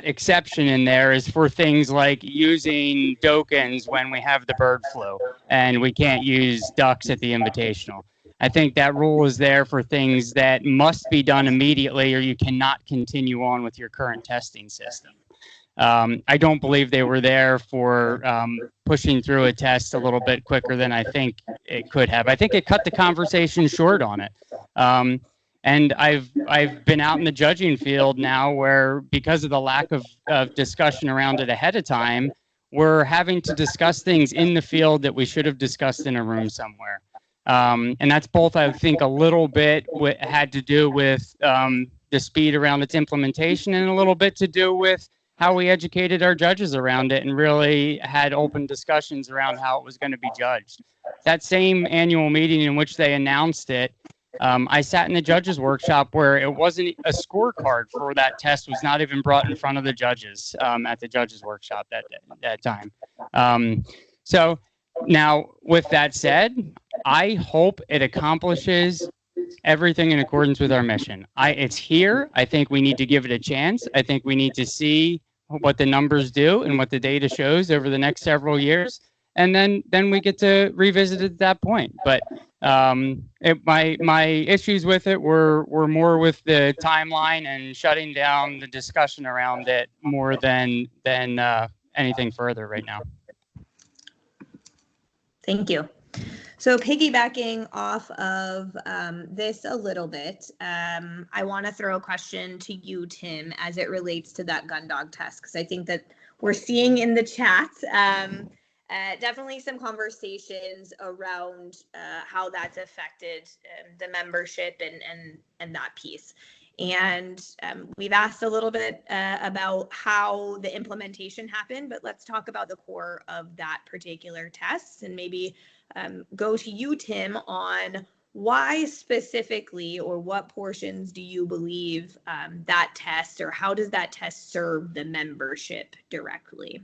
exception in there is for things like using dokens when we have the bird flu and we can't use ducks at the invitational. I think that rule is there for things that must be done immediately, or you cannot continue on with your current testing system. I don't believe they were there for pushing through a test a little bit quicker than I think it could have. I think it cut the conversation short on it. And I've been out in the judging field now where, because of the lack of discussion around it ahead of time, we're having to discuss things in the field that we should have discussed in a room somewhere. And that's both, I think, a little bit had to do with the speed around its implementation, and a little bit to do with how we educated our judges around it and really had open discussions around how it was going to be judged. That same annual meeting in which they announced it, I sat in the judges workshop where it wasn't a scorecard for that test was not even brought in front of the judges at the judges workshop that time. So now, with that said, I hope it accomplishes everything in accordance with our mission. It's here. I think we need to give it a chance. I think we need to see what the numbers do and what the data shows over the next several years, and then we get to revisit it at that point. But my issues with it were more with the timeline and shutting down the discussion around it more than anything further right now. Thank you. So piggybacking off of this a little bit, I want to throw a question to you, Tim, as it relates to that gun dog test, because I think that we're seeing in the chat definitely some conversations around how that's affected the membership and that piece. And we've asked a little bit about how the implementation happened, but let's talk about the core of that particular test, and maybe go to you, Tim, on why specifically, or what portions do you believe that test, or how does that test serve the membership directly?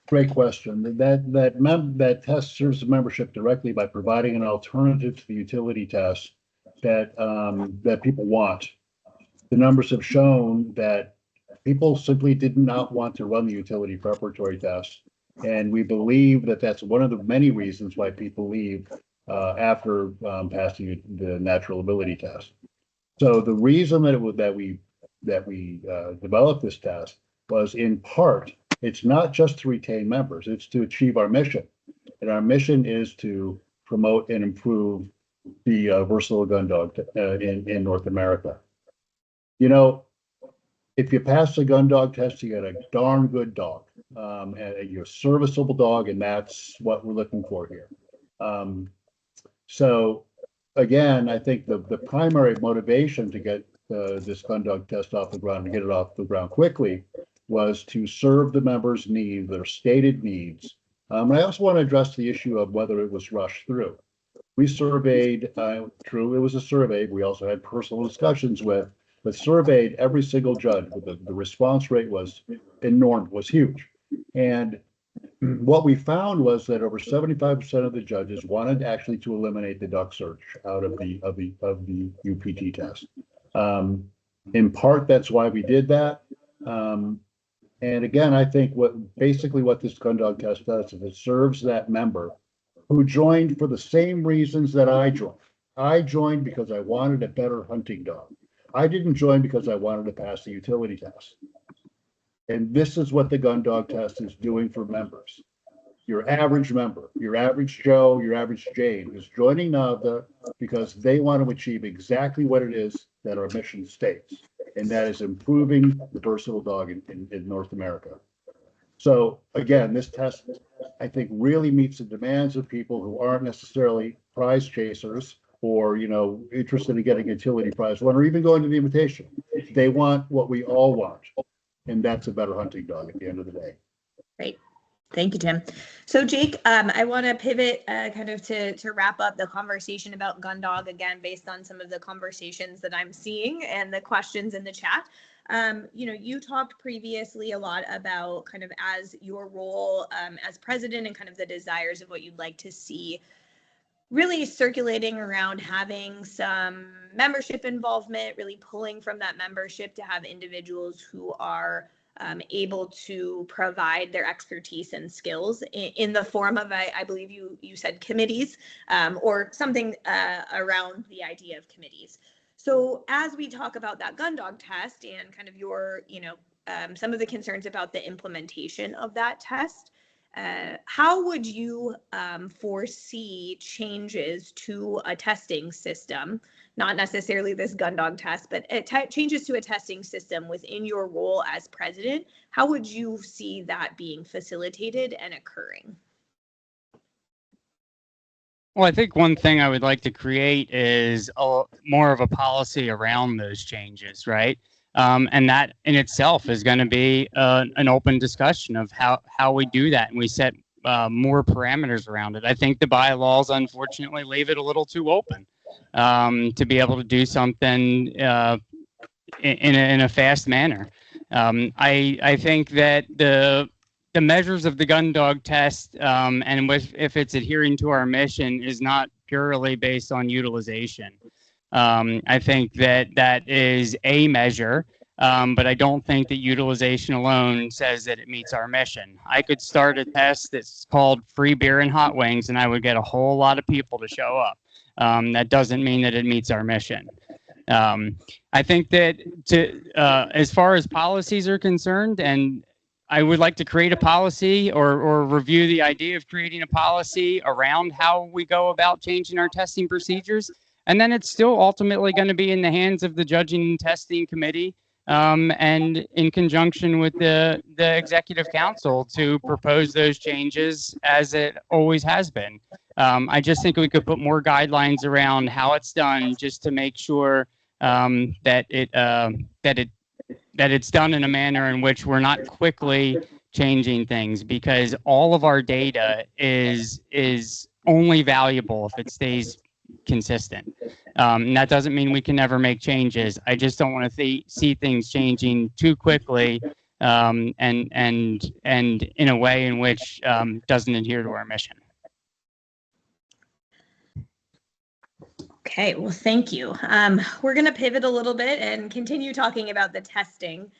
Great question. That test serves the membership directly by providing an alternative to the utility test that people want. The numbers have shown that people simply did not want to run the utility preparatory test, and we believe that that's one of the many reasons why people leave after passing the natural ability test. So the reason that we developed this test was, in part, it's not just to retain members, it's to achieve our mission. And our mission is to promote and improve the versatile gun dog in North America. You know, if you pass the gun dog test, you get a darn good dog, and you're a serviceable dog, and that's what we're looking for here. So again, I think the primary motivation to get this gun dog test off the ground and get it off the ground quickly was to serve the members' needs, their stated needs. I also want to address the issue of whether it was rushed through. We surveyed, true, it was a survey. We also had personal discussions with, but surveyed every single judge. The response rate was enormous, was huge. And what we found was that over 75% of the judges wanted actually to eliminate the duck search out of the UPT test. In part, that's why we did that. And again, I think what this gun dog test does is it serves that member who joined for the same reasons that I joined. I joined because I wanted a better hunting dog. I didn't join because I wanted to pass the utility test. And this is what the gun dog test is doing for members. Your average member, your average Joe, your average Jane is joining NAVHDA because they want to achieve exactly what it is that our mission states, and that is improving the versatile dog in North America. So again, this test, I think, really meets the demands of people who aren't necessarily prize chasers or, interested in getting a utility prize one or even going to the invitation. They want what we all want, and that's a better hunting dog at the end of the day. Great. Thank you, Tim. So Jake, I want to pivot kind of to wrap up the conversation about gun dog again, based on some of the conversations that I'm seeing and the questions in the chat. You talked previously a lot about kind of as your role as president and kind of the desires of what you'd like to see really circulating around having some membership involvement, really pulling from that membership to have individuals who are able to provide their expertise and skills in the form of, I believe you said committees or something around the idea of committees. So as we talk about that gun dog test and kind of your, some of the concerns about the implementation of that test, how would you foresee changes to a testing system, not necessarily this gun dog test, but changes to a testing system within your role as president? How would you see that being facilitated and occurring? Well, I think one thing I would like to create is more of a policy around those changes, right? And that in itself is going to be an open discussion of how we do that, and we set more parameters around it. I think the bylaws, unfortunately, leave it a little too open to be able to do something in a fast manner. I think that the measures of the gun dog test and if it's adhering to our mission is not purely based on utilization. I think that is a measure, but I don't think that utilization alone says that it meets our mission. I could start a test that's called free beer and hot wings, and I would get a whole lot of people to show up. That doesn't mean that it meets our mission. I think that as far as policies are concerned, and I would like to create a policy or review the idea of creating a policy around how we go about changing our testing procedures. And then it's still ultimately going to be in the hands of the judging and testing committee and in conjunction with the executive council to propose those changes as it always has been. I just think we could put more guidelines around how it's done just to make sure that it's done in a manner in which we're not quickly changing things, because all of our data is only valuable if it stays consistent. And that doesn't mean we can never make changes. I just don't want to see things changing too quickly and in a way in which doesn't adhere to our mission. Okay, well, thank you. We're going to pivot a little bit and continue talking about the testing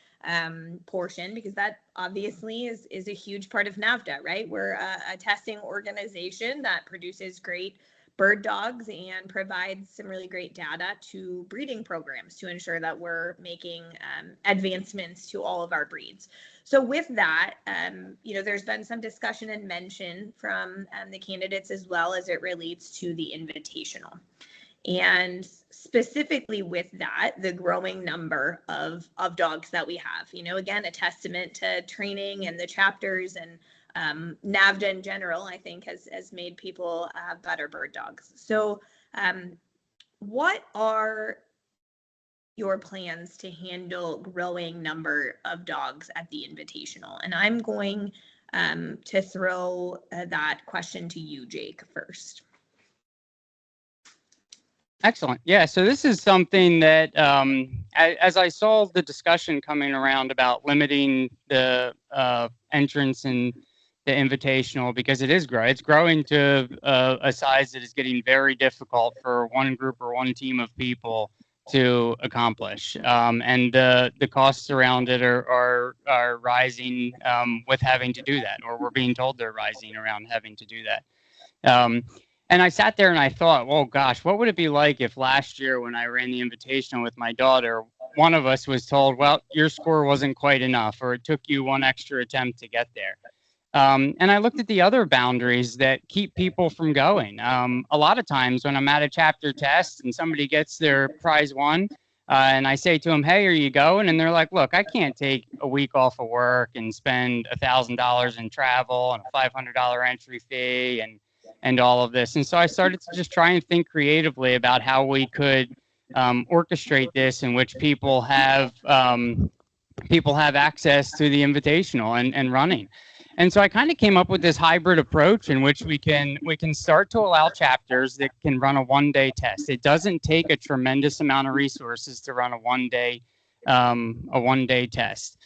portion, because that obviously is a huge part of NAVHDA, right? We're a testing organization that produces great bird dogs and provides some really great data to breeding programs to ensure that we're making advancements to all of our breeds. So with that, there's been some discussion and mention from the candidates as well as it relates to the invitational. And specifically with that, the growing number of dogs that we have, again, a testament to training and the chapters and NAVHDA in general, I think has made people have better bird dogs. So what are your plans to handle growing number of dogs at the Invitational? And I'm going to throw that question to you, Jake, first. Excellent. Yeah, so this is something that, as I saw the discussion coming around about limiting the entrance in the Invitational, because it's growing to a size that is getting very difficult for one group or one team of people to accomplish, and the costs around it are rising with having to do that, or we're being told they're rising around having to do that. And I sat there and I thought, well, gosh, what would it be like if last year when I ran the Invitational with my daughter, one of us was told, well, your score wasn't quite enough, or it took you one extra attempt to get there. And I looked at the other boundaries that keep people from going. A lot of times when I'm at a chapter test and somebody gets their prize one, and I say to them, hey, are you going? And they're like, look, I can't take a week off of work and spend $1,000 in travel and a $500 entry fee and all of this. And so I started to just try and think creatively about how we could orchestrate this in which people have access to the Invitational and running. And so I kind of came up with this hybrid approach in which we can start to allow chapters that can run a one-day test. It doesn't take a tremendous amount of resources to run a one-day test.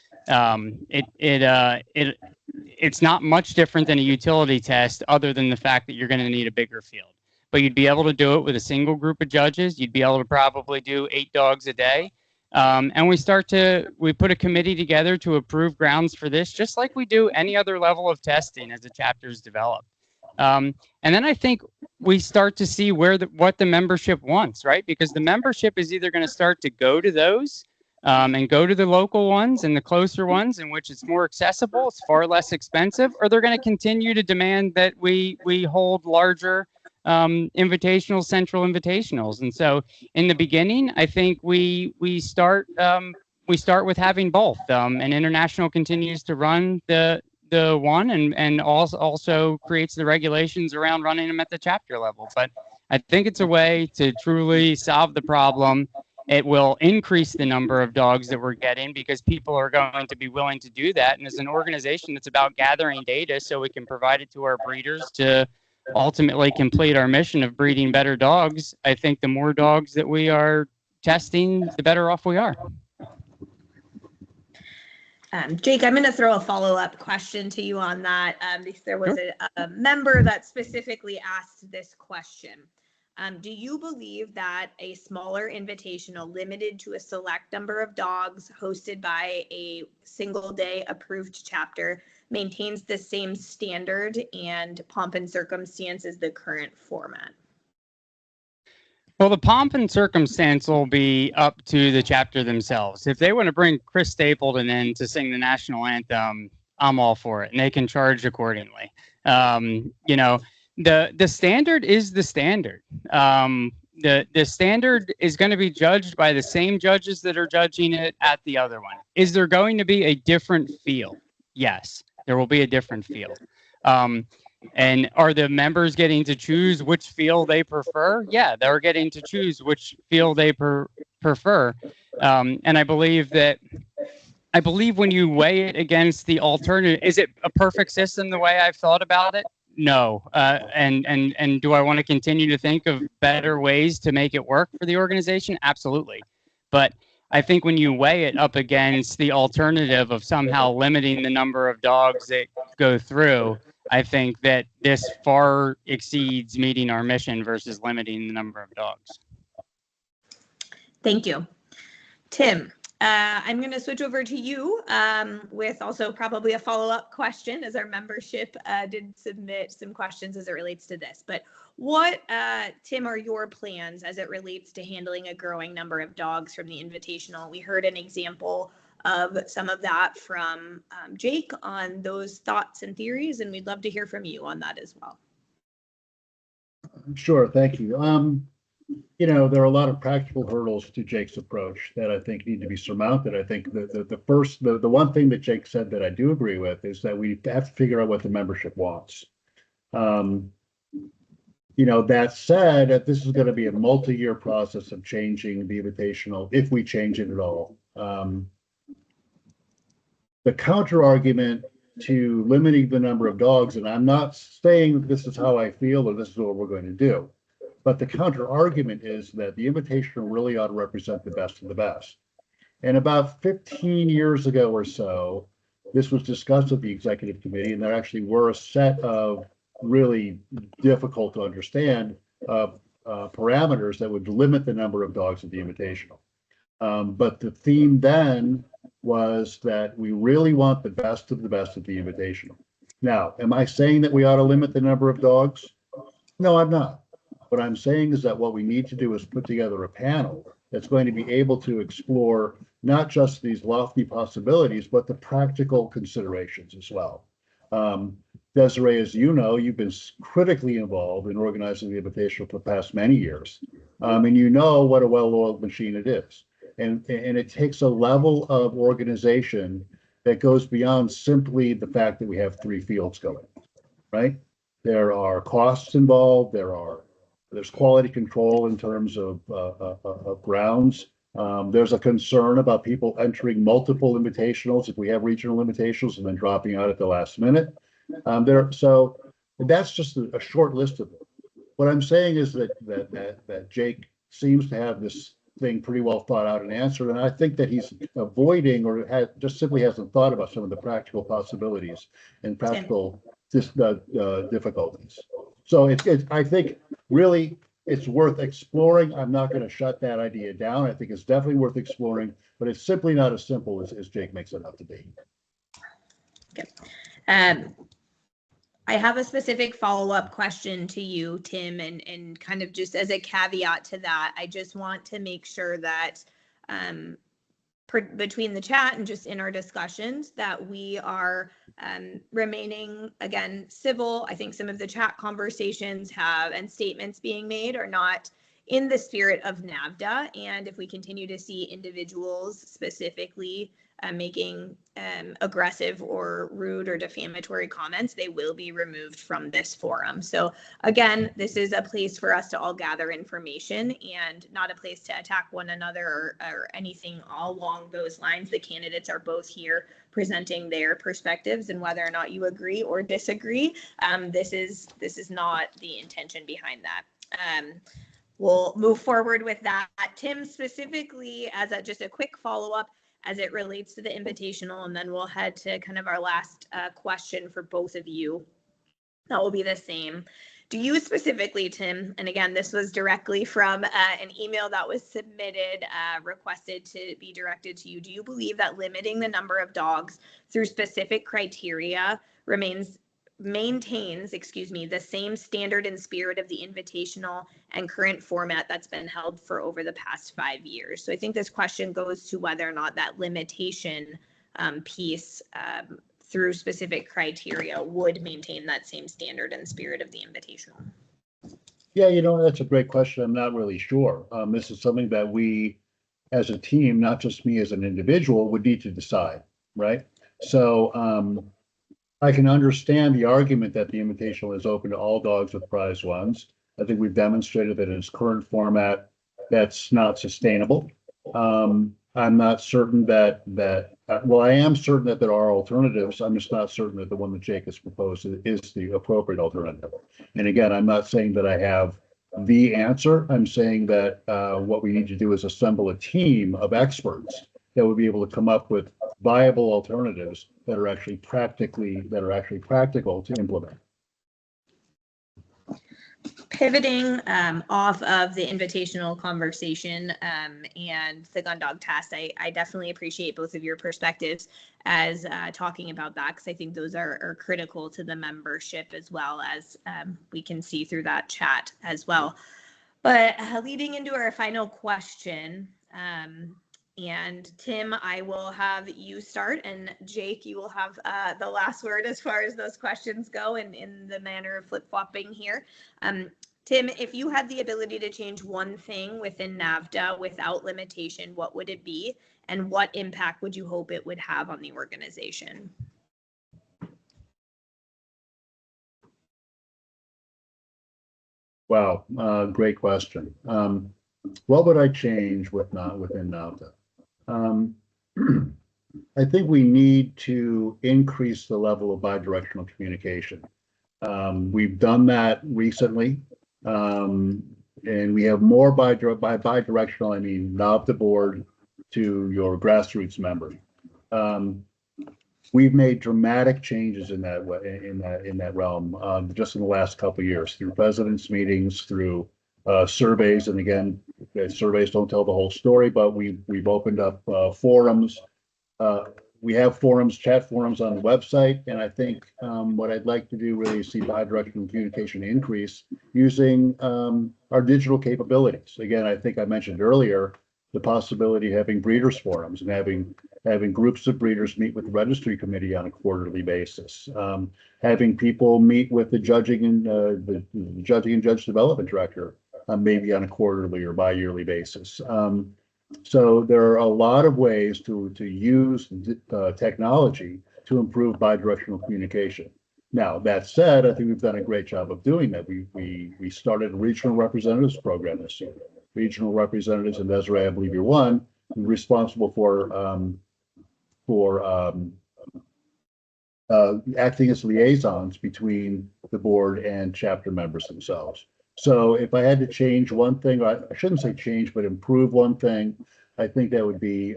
It's not much different than a utility test, other than the fact that you're going to need a bigger field. But you'd be able to do it with a single group of judges. You'd be able to probably do 8 dogs a day. And we put a committee together to approve grounds for this, just like we do any other level of testing as the chapters develop. And then I think we start to see what the membership wants, right? Because the membership is either going to start to go to those and go to the local ones and the closer ones in which it's more accessible, it's far less expensive, or they're going to continue to demand that we hold larger central invitationals. And so in the beginning, I think we start with having both, and International continues to run the one and also creates the regulations around running them at the chapter level. But I think it's a way to truly solve the problem. It will increase the number of dogs that we're getting because people are going to be willing to do that. And as an organization that's about gathering data so we can provide it to our breeders to ultimately complete our mission of breeding better dogs, I think the more dogs that we are testing, the better off we are. Jake, I'm going to throw a follow-up question to you on that. Because there was a member that specifically asked this question. Do you believe that a smaller invitational limited to a select number of dogs hosted by a single day approved chapter maintains the same standard and pomp and circumstance as the current format? Well, the pomp and circumstance will be up to the chapter themselves. If they want to bring Chris Stapleton in to sing the national anthem, I'm all for it, and they can charge accordingly. The standard is the standard. The standard is going to be judged by the same judges that are judging it at the other one. Is there going to be a different feel? Yes, there will be a different feel. And are the members getting to choose which feel they prefer? Yeah, they're getting to choose which feel they prefer. And I believe when you weigh it against the alternative, is it a perfect system the way I've thought about it? No. And do I want to continue to think of better ways to make it work for the organization? Absolutely. But I think when you weigh it up against the alternative of somehow limiting the number of dogs that go through, I think that this far exceeds meeting our mission versus limiting the number of dogs. Thank you. Tim, I'm going to switch over to you with also probably a follow-up question, as our membership did submit some questions as it relates to this. But what, Tim, are your plans as it relates to handling a growing number of dogs from the Invitational? We heard an example of some of that from Jake on those thoughts and theories, and we'd love to hear from you on that as well. Sure, thank you. there are a lot of practical hurdles to Jake's approach that I think need to be surmounted. I think the one thing that Jake said that I do agree with is that we have to figure out what the membership wants. That said, that this is going to be a multi-year process of changing the invitational, if we change it at all. The counter argument to limiting the number of dogs, and I'm not saying this is how I feel or this is what we're going to do, but the counter argument is that the invitational really ought to represent the best of the best. And about 15 years ago or so, this was discussed at the executive committee, and there actually were a set of really difficult to understand parameters that would limit the number of dogs at the invitational. But the theme then was that we really want the best of the best at the invitational. Now, am I saying that we ought to limit the number of dogs? No, I'm not. What I'm saying is that what we need to do is put together a panel that's going to be able to explore not just these lofty possibilities, but the practical considerations as well. Desiree, as you know, you've been critically involved in organizing the invitational for the past many years. And you know what a well-oiled machine it is. And it takes a level of organization that goes beyond simply the fact that we have 3 fields going, right? There are costs involved. There's quality control in terms of grounds. There's a concern about people entering multiple invitationals if we have regional invitationals and then dropping out at the last minute. So that's just a short list of them. What I'm saying is that Jake seems to have this thing pretty well thought out and answered, and I think that he's avoiding or just simply hasn't thought about some of the practical possibilities and practical difficulties. So I think really it's worth exploring. I'm not going to shut that idea down. I think it's definitely worth exploring, but it's simply not as simple as Jake makes it out to be. Okay. I have a specific follow-up question to you, Tim, and kind of just as a caveat to that, I just want to make sure that between the chat and just in our discussions that we are remaining, again, civil. I think some of the chat conversations and statements being made are not in the spirit of NAVHDA. And if we continue to see individuals specifically making aggressive or rude or defamatory comments, they will be removed from this forum. So again, this is a place for us to all gather information and not a place to attack one another or anything along those lines. The candidates are both here presenting their perspectives, and whether or not you agree or disagree, this is not the intention behind that. We'll move forward with that. Tim, specifically as just a quick follow-up, as it relates to the invitational, and then we'll head to kind of our last question for both of you. That will be the same. Do you specifically, Tim, and again, this was directly from an email that was submitted, requested to be directed to you. Do you believe that limiting the number of dogs through specific criteria maintains, the same standard and spirit of the invitational and current format that's been held for over the past 5 years? So I think this question goes to whether or not that limitation piece through specific criteria would maintain that same standard and spirit of the invitational. Yeah, that's a great question. I'm not really sure. This is something that we as a team, not just me as an individual, would need to decide, right? So I can understand the argument that the invitational is open to all dogs with prize ones. I think we've demonstrated that in its current format, that's not sustainable. I'm not certain well, I am certain that there are alternatives. I'm just not certain that the one that Jake has proposed is the appropriate alternative. And again, I'm not saying that I have the answer. I'm saying that what we need to do is assemble a team of experts that would be able to come up with viable alternatives that are actually practical to implement. Pivoting off of the invitational conversation and the gun dog test, I definitely appreciate both of your perspectives as talking about that, because I think those are critical to the membership, as well as we can see through that chat as well. But leading into our final question, and Tim, I will have you start, and Jake, you will have the last word as far as those questions go in the manner of flip-flopping here. Tim, if you had the ability to change one thing within NAVHDA without limitation, what would it be? And what impact would you hope it would have on the organization? Wow, great question. What would I change within NAVHDA? I think we need to increase the level of bidirectional communication. We've done that recently, and we have more bidirectional. I mean, NAVHDA board to your grassroots member. We've made dramatic changes in that way, in that realm, just in the last couple of years, through presidents' meetings, through surveys, and again, surveys don't tell the whole story, but we've opened up forums. We have forums, chat forums on the website, and I think what I'd like to do really is see bidirectional communication increase using our digital capabilities. Again, I think I mentioned earlier the possibility of having breeders forums and having groups of breeders meet with the registry committee on a quarterly basis, having people meet with the judging and judge development director maybe on a quarterly or bi-yearly basis. So there are a lot of ways to use technology to improve bidirectional communication. Now, that said, I think we've done a great job of doing that. We started a regional representatives program this year. Regional representatives, and Desiree, I believe you're one, responsible for acting as liaisons between the board and chapter members themselves. So if I had to change one thing, I shouldn't say change, but improve one thing, I think that would be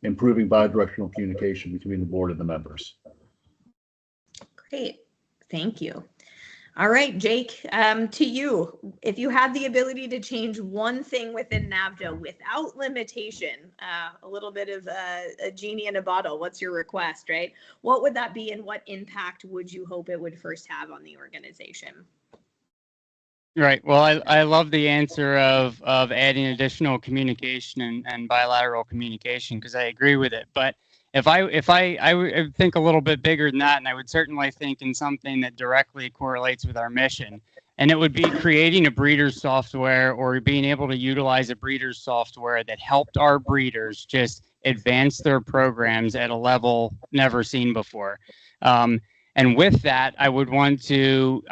improving bidirectional communication between the board and the members. Great, thank you. All right, Jake, to you. If you had the ability to change one thing within NAVHDA without limitation, a little bit of a genie in a bottle, what's your request, right? What would that be, and what impact would you hope it would first have on the organization? Right. Well, I love the answer of adding additional communication and bilateral communication, because I agree with it. But I would think a little bit bigger than that, and I would certainly think in something that directly correlates with our mission. And it would be creating a breeder's software, or being able to utilize a breeder's software that helped our breeders just advance their programs at a level never seen before. And with that, I would want to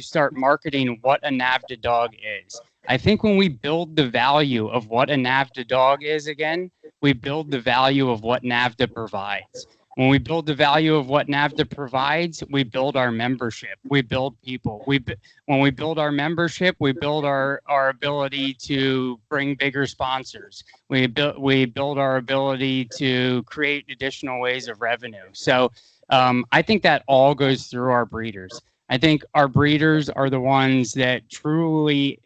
start marketing what a NAVHDA dog is. I think when we build the value of what a NAVHDA dog is, again, we build the value of what NAVHDA provides. When we build the value of what NAVHDA provides, we build our membership. We build people. When we build our membership, we build our ability to bring bigger sponsors. We build our ability to create additional ways of revenue. So I think that all goes through our breeders. I think our breeders are the ones that truly,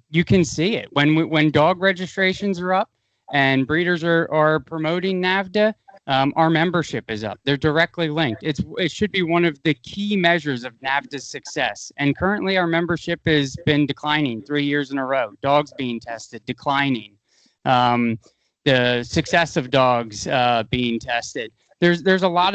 you can see it. When dog registrations are up and breeders are promoting NAVHDA, our membership is up. They're directly linked. It should be one of the key measures of NAVHDA's success. And currently our membership has been declining 3 years in a row. Dogs being tested, declining. The success of dogs being tested. There's a lot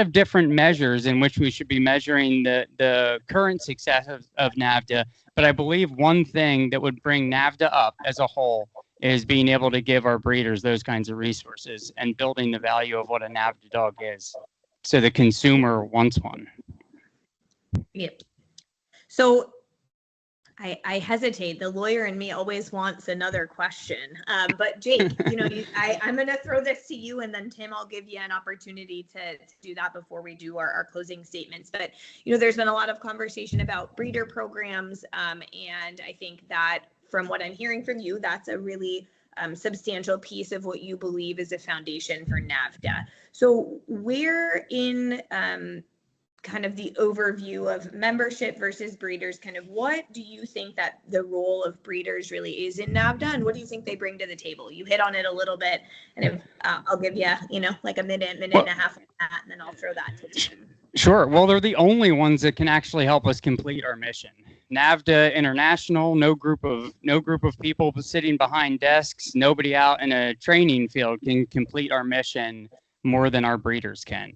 of different measures in which we should be measuring the current success of NAVHDA. But I believe one thing that would bring NAVHDA up as a whole is being able to give our breeders those kinds of resources and building the value of what a NAVHDA dog is, so the consumer wants one. Yep. So I hesitate. The lawyer in me always wants another question. But Jake, I'm going to throw this to you, and then Tim, I'll give you an opportunity to do that before we do our closing statements. But, there's been a lot of conversation about breeder programs. And I think that from what I'm hearing from you, that's a really substantial piece of what you believe is a foundation for NAVHDA. So where in kind of the overview of membership versus breeders, kind of what do you think that the role of breeders really is in NAVHDA, and what do you think they bring to the table? You hit on it a little bit, and if, I'll give you, like a minute and a half on that, and then I'll throw that to Tim. Sure. Well, they're the only ones that can actually help us complete our mission. NAVHDA International, no group of people sitting behind desks, nobody out in a training field can complete our mission more than our breeders can.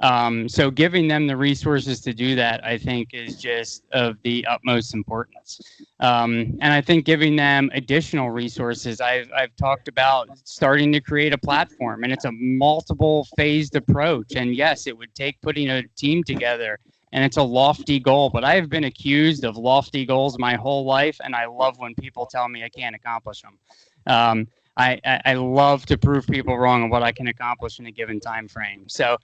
So giving them the resources to do that, I think, is just of the utmost importance. And I think giving them additional resources, I've talked about starting to create a platform, and it's a multiple phased approach. And yes, it would take putting a team together, and it's a lofty goal, but I've been accused of lofty goals my whole life, and I love when people tell me I can't accomplish them. I love to prove people wrong on what I can accomplish in a given time frame. So,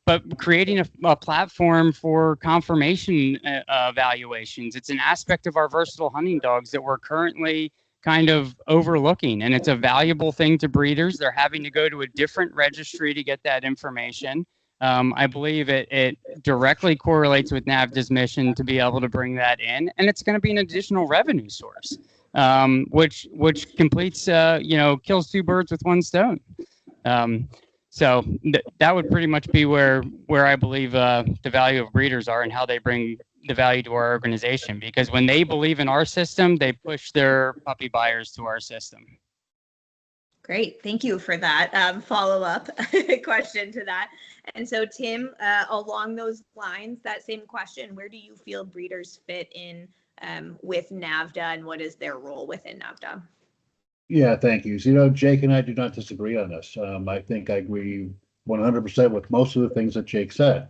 but creating a platform for confirmation evaluations, it's an aspect of our versatile hunting dogs that we're currently kind of overlooking, and it's a valuable thing to breeders. They're having to go to a different registry to get that information. I believe it directly correlates with NAVHDA's mission to be able to bring that in, and it's going to be an additional revenue source, which completes, kills two birds with one stone. So that would pretty much be where I believe the value of breeders are and how they bring the value to our organization. Because when they believe in our system, they push their puppy buyers to our system. Great. Thank you for that follow-up question to that. And so, Tim, along those lines, that same question, where do you feel breeders fit in with NAVHDA, and what is their role within NAVHDA? Yeah, thank you. So, Jake and I do not disagree on this. I think I agree 100% with most of the things that Jake said.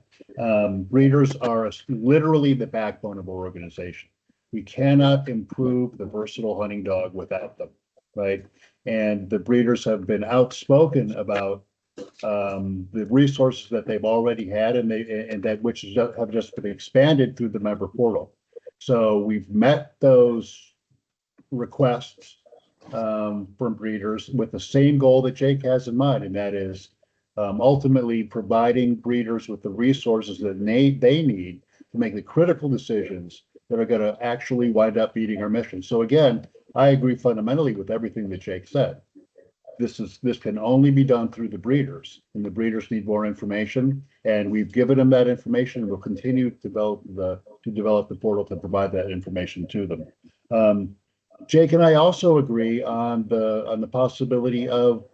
Breeders are literally the backbone of our organization. We cannot improve the versatile hunting dog without them, right? And the breeders have been outspoken about the resources that they've already had, and that which have just been expanded through the member portal. So we've met those requests from breeders with the same goal that Jake has in mind, and that is ultimately providing breeders with the resources that they need to make the critical decisions that are going to actually wind up meeting our mission. So again, I agree fundamentally with everything that Jake said. This can only be done through the breeders, and the breeders need more information, and we've given them that information, and we'll continue to develop the portal to provide that information to them. Jake and I also agree on the possibility of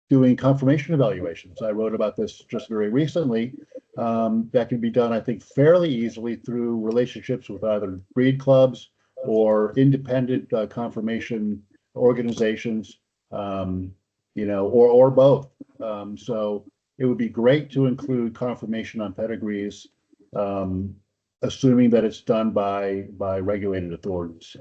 doing confirmation evaluations. I wrote about this just very recently. That can be done, I think, fairly easily through relationships with either breed clubs or independent confirmation organizations, or both. So it would be great to include confirmation on pedigrees, assuming that it's done by regulated authorities.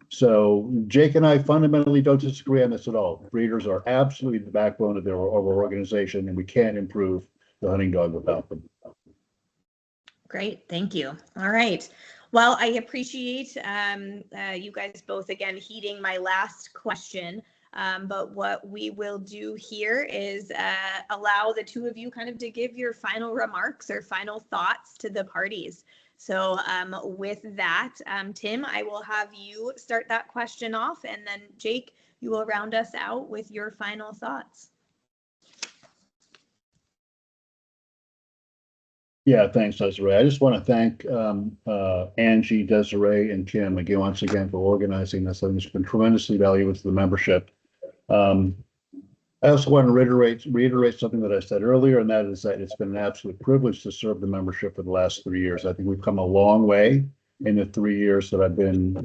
So Jake and I fundamentally don't disagree on this at all. Breeders are absolutely the backbone of our organization, and we can't improve the hunting dog without them. Great, thank you. All right. Well, I appreciate you guys both again heeding my last question. But what we will do here is allow the two of you kind of to give your final remarks or final thoughts to the parties. So with that, Tim, I will have you start that question off, and then Jake, you will round us out with your final thoughts. Yeah, thanks, Desiree. I just want to thank Angie, Desiree, and Kim again once again for organizing this. I think it's been tremendously valuable to the membership. I also want to reiterate something that I said earlier, and that is that it's been an absolute privilege to serve the membership for the last 3 years. I think we've come a long way in the 3 years that I've been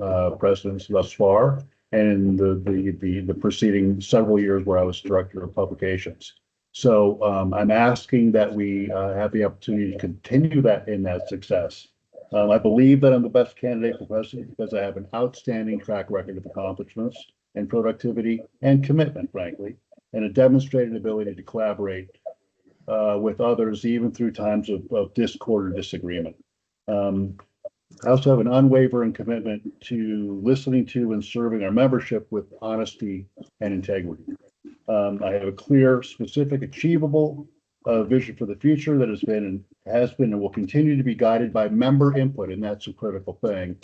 president thus far, and in the preceding several years where I was director of publications. So I'm asking that we have the opportunity to continue that success. I believe that I'm the best candidate for president because I have an outstanding track record of accomplishments and productivity and commitment, frankly, and a demonstrated ability to collaborate with others, even through times of discord or disagreement. I also have an unwavering commitment to listening to and serving our membership with honesty and integrity. I have a clear, specific, achievable vision for the future that has been and will continue to be guided by member input, and that's a critical thing.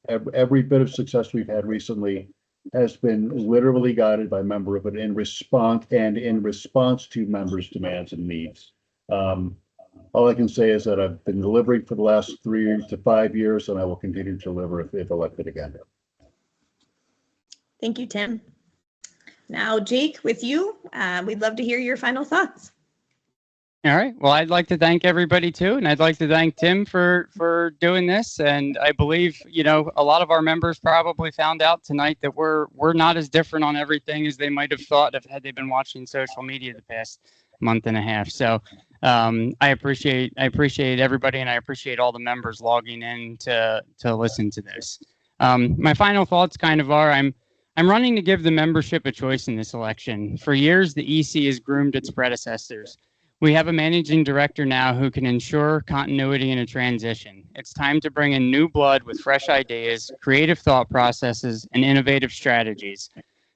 Every bit of success we've had recently has been literally guided by member input in response to members' demands and needs. All I can say is that I've been delivering for the last 3 to 5 years, and I will continue to deliver if elected again. Thank you, Tim. Now, Jake, with you, we'd love to hear your final thoughts. All right. Well, I'd like to thank everybody too, and I'd like to thank Tim for doing this. And I believe, you know, a lot of our members probably found out tonight that we're not as different on everything as they might have thought had they been watching social media the past month and a half. So I appreciate everybody, and I appreciate all the members logging in to listen to this. My final thoughts kind of are I'm running to give the membership a choice in this election. For years, the EC has groomed its predecessors. We have a managing director now who can ensure continuity in a transition. It's time to bring in new blood with fresh ideas, creative thought processes, and innovative strategies.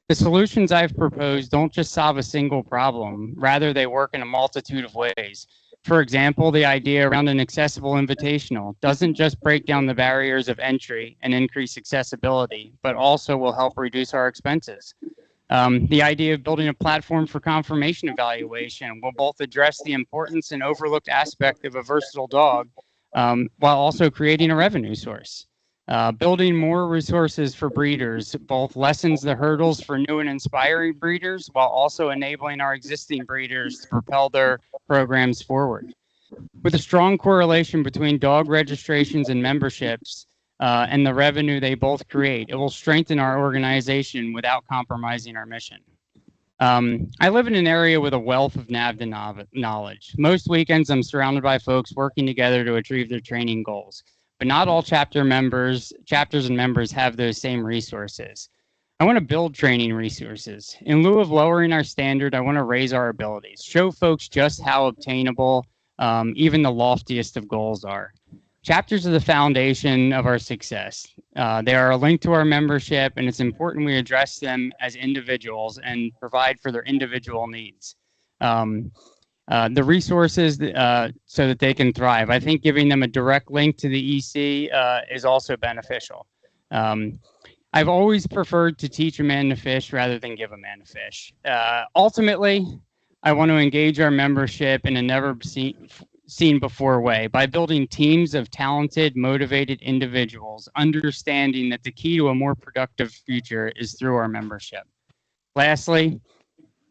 The solutions I've proposed don't just solve a single problem, rather they work in a multitude of ways. For example, the idea around an accessible invitational doesn't just break down the barriers of entry and increase accessibility, but also will help reduce our expenses. The idea of building a platform for confirmation evaluation will both address the importance and overlooked aspect of a versatile dog, while also creating a revenue source. Building more resources for breeders both lessens the hurdles for new and inspiring breeders, while also enabling our existing breeders to propel their programs forward. With a strong correlation between dog registrations and memberships, and the revenue they both create, it will strengthen our organization without compromising our mission. I live in an area with a wealth of NAVHDA knowledge. Most weekends, I'm surrounded by folks working together to achieve their training goals, but not all chapters and members have those same resources. I want to build training resources. In lieu of lowering our standard, I want to raise our abilities, show folks just how obtainable even the loftiest of goals are. Chapters are the foundation of our success. They are a link to our membership, and it's important we address them as individuals and provide for their individual needs. The resources so that they can thrive. I think giving them a direct link to the EC is also beneficial. I've always preferred to teach a man to fish rather than give a man to fish. Ultimately, I want to engage our membership in a never seen before way by building teams of talented, motivated individuals, understanding that the key to a more productive future is through our membership. Lastly,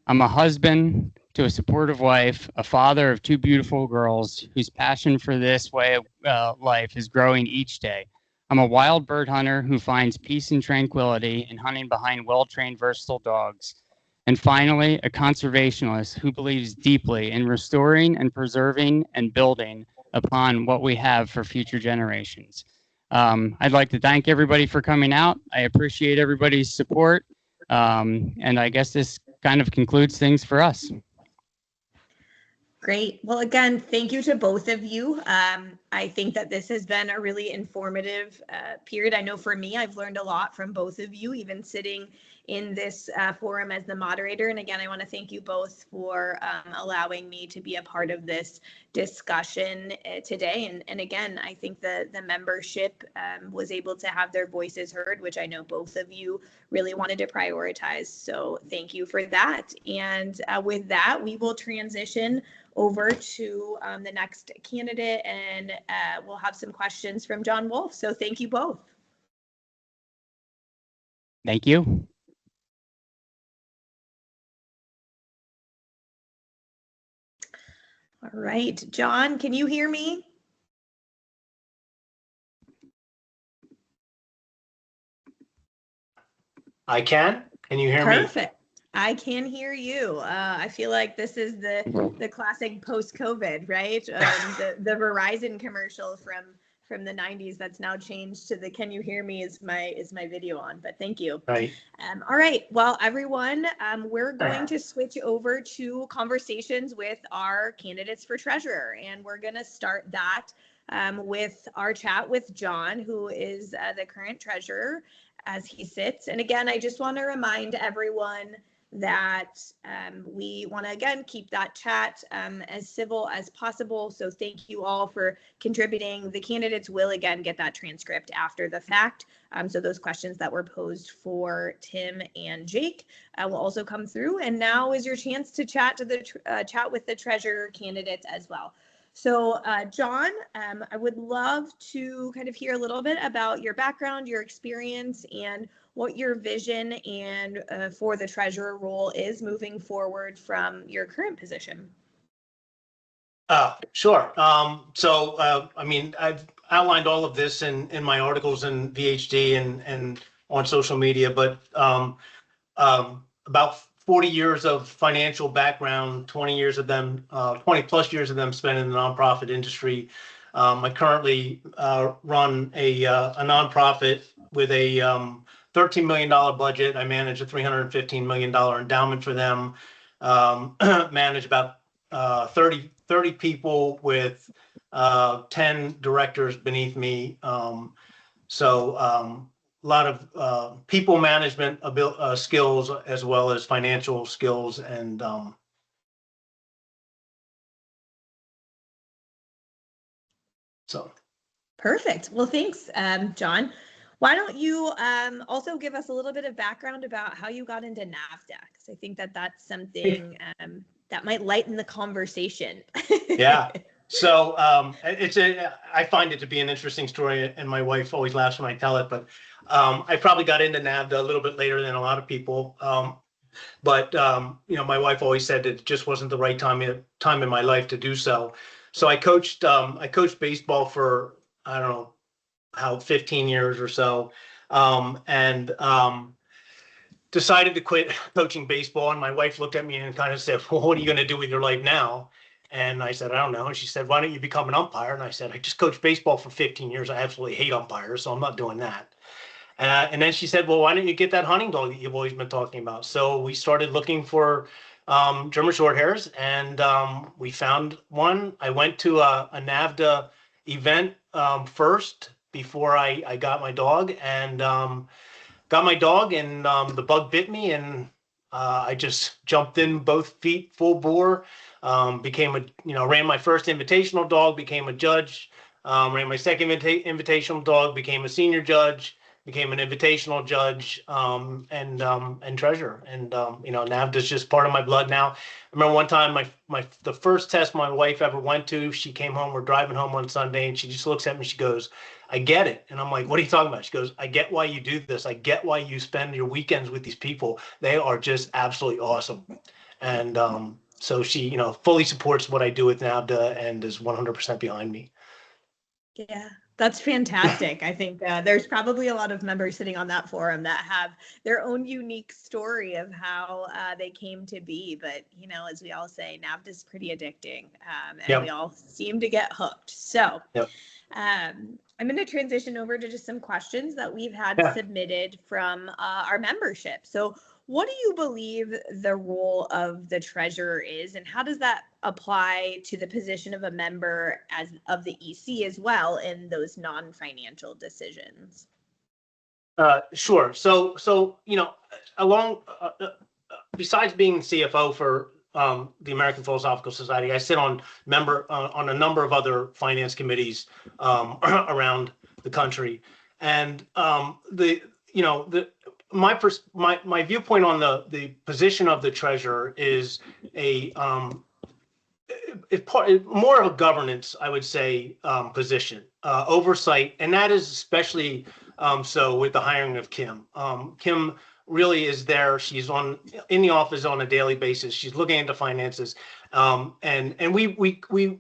I'm a husband to a supportive wife, a father of two beautiful girls whose passion for this way of life is growing each day. I'm a wild bird hunter who finds peace and tranquility in hunting behind well-trained, versatile dogs. And finally, a conservationist who believes deeply in restoring and preserving and building upon what we have for future generations. I'd like to thank everybody for coming out. I appreciate everybody's support. And I guess this kind of concludes things for us. Great. Well, again, thank you to both of you. I think that this has been a really informative period. I know for me, I've learned a lot from both of you, even sitting in this forum as the moderator. And again, I want to thank you both for allowing me to be a part of this discussion today. And again, I think the membership was able to have their voices heard, which I know both of you really wanted to prioritize. So thank you for that. And with that, we will transition over to the next candidate, and we'll have some questions from John Wolf. So thank you both. Thank you. All right, John, can you hear me? I can. Can you hear me? Perfect. I can hear you. I feel like this is the classic post-COVID, right? The Verizon commercial from the 90s that's now changed to the "Can you hear me?" is my video on. But thank you. Right. All right. Well, everyone, we're going to switch over to conversations with our candidates for treasurer, and we're going to start that with our chat with John, who is the current treasurer as he sits. And again, I just want to remind everyone that we want to, again, keep that chat as civil as possible. So thank you all for contributing. The candidates will, again, get that transcript after the fact. So those questions that were posed for Tim and Jake will also come through. And now is your chance to chat with the treasurer candidates as well. So, John, I would love to kind of hear a little bit about your background, your experience, and what your vision and for the treasurer role is moving forward from your current position. Sure. I mean, I've outlined all of this in my articles in VHD and on social media, but about 40 years of financial background, 20 years of them, 20 plus years of them spent in the nonprofit industry. I currently run a nonprofit with a $13 million budget. I manage a $315 million endowment for them. Manage about 30 people with 10 directors beneath me. A lot of people management skills as well as financial skills and so. Perfect. Well, thanks, John. Why don't you also give us a little bit of background about how you got into NAVHDA? Because I think that that's something that might lighten the conversation. Yeah. So I find it to be an interesting story, and my wife always laughs when I tell it, but I probably got into NAVHDA a little bit later than a lot of people. But my wife always said that it just wasn't the right time in my life to do so. So I coached baseball for, I don't know, how 15 years or so, and decided to quit coaching baseball. And my wife looked at me and kind of said, well, what are you going to do with your life now? And I said, I don't know. And she said, why don't you become an umpire? And I said, I just coached baseball for 15 years. I absolutely hate umpires, so I'm not doing that. And then she said, well, why don't you get that hunting dog that you've always been talking about? So we started looking for German short hairs, and we found one. I went to a NAVHDA event first before I got my dog, and the bug bit me, and I just jumped in both feet, full bore. Ran my first invitational dog, became a judge. Ran my second invitational dog, became a senior judge, became an invitational judge, and treasurer. And NAVHDA is just part of my blood now. I remember one time the first test my wife ever went to, she came home, we're driving home on Sunday, and she just looks at me, she goes, I get it. And I'm like, what are you talking about? She goes, I get why you do this. I get why you spend your weekends with these people. They are just absolutely awesome. And so she, fully supports what I do with NAVHDA and is 100% behind me. Yeah, that's fantastic. I think there's probably a lot of members sitting on that forum that have their own unique story of how they came to be. But, as we all say, NAVHDA is pretty addicting, and Yep. we all seem to get hooked. So Yep. I'm going to transition over to just some questions that we've had submitted from our membership. So what do you believe the role of the treasurer is, and how does that apply to the position of a member of the EC as well in those non-financial decisions? Sure. So besides being CFO for the American Philosophical Society, I sit on a number of other finance committees around the country, and my viewpoint on the position of the treasurer is more of a governance, I would say, position, oversight, and that is especially so with the hiring of Kim. Kim really is there. She's in the office on a daily basis. She's looking into finances, and we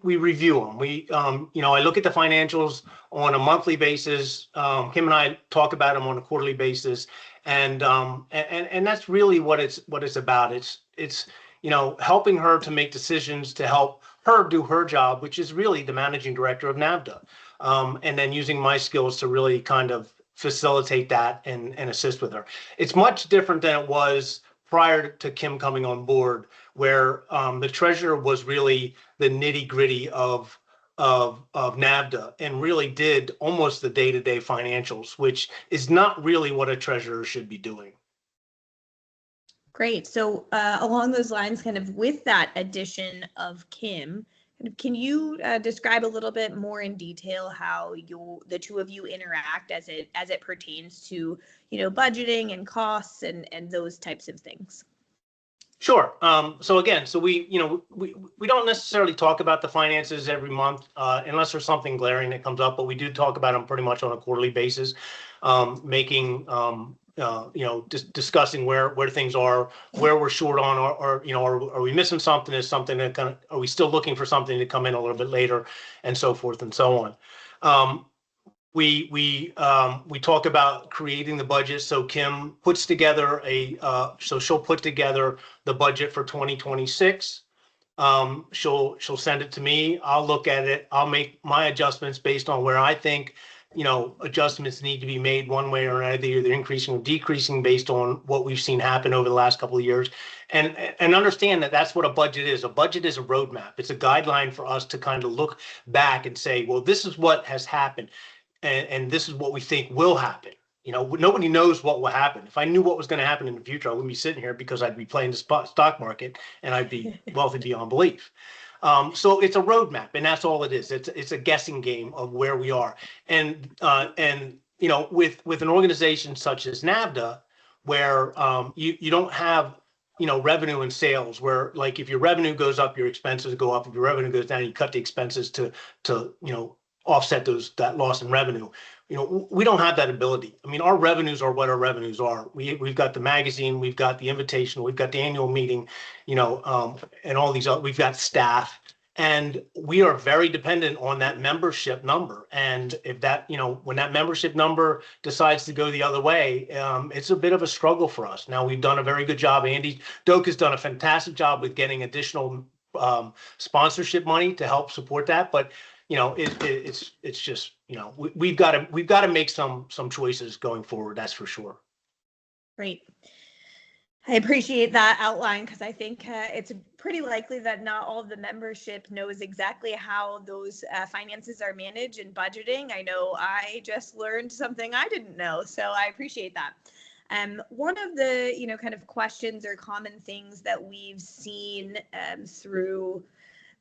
review them. I look at the financials on a monthly basis. Kim and I talk about them on a quarterly basis, and that's really what it's about. It's helping her to make decisions to help her do her job, which is really the managing director of NAVHDA, and then using my skills to really kind of facilitate that and assist with her. It's much different than it was prior to Kim coming on board, where the treasurer was really the nitty gritty of NAVHDA and really did almost the day-to-day financials, which is not really what a treasurer should be doing. Great. So along those lines, kind of with that addition of Kim, can you describe a little bit more in detail how the two of you interact as it pertains to budgeting and costs and those types of things? Sure. So again, we don't necessarily talk about the finances every month unless there's something glaring that comes up, but we do talk about them pretty much on a quarterly basis, discussing where things are, where we're short on, or are we missing something? Is something that are we still looking for something to come in a little bit later, and so forth and so on. We talk about creating the budget. So Kim puts together she'll put together the budget for 2026. She'll send it to me. I'll look at it. I'll make my adjustments based on where I think, adjustments need to be made one way or another, either increasing or decreasing based on what we've seen happen over the last couple of years. And understand that that's what a budget is. A budget is a roadmap. It's a guideline for us to kind of look back and say, well, this is what has happened. And this is what we think will happen. Nobody knows what will happen. If I knew what was going to happen in the future, I wouldn't be sitting here because I'd be playing the stock market and I'd be wealthy beyond belief. So it's a roadmap, and that's all it is. It's a guessing game of where we are. And with an organization such as NAVHDA, where you don't have revenue and sales, where like if your revenue goes up, your expenses go up. If your revenue goes down, you cut the expenses to offset that loss in revenue. We don't have that ability. I mean, our revenues are what our revenues are. We've got the magazine, we've got the invitation, we've got the annual meeting, and all these other, we've got staff, and we are very dependent on that membership number. And if that, when that membership number decides to go the other way, it's a bit of a struggle for us. Now, we've done a very good job. Andy Doak has done a fantastic job with getting additional sponsorship money to help support that, but it's just we've got to make some choices going forward. That's for sure. Great. I appreciate that outline, because I think it's pretty likely that not all of the membership knows exactly how those finances are managed and budgeting. I know I just learned something I didn't know, so I appreciate that. One of the kind of questions or common things that we've seen through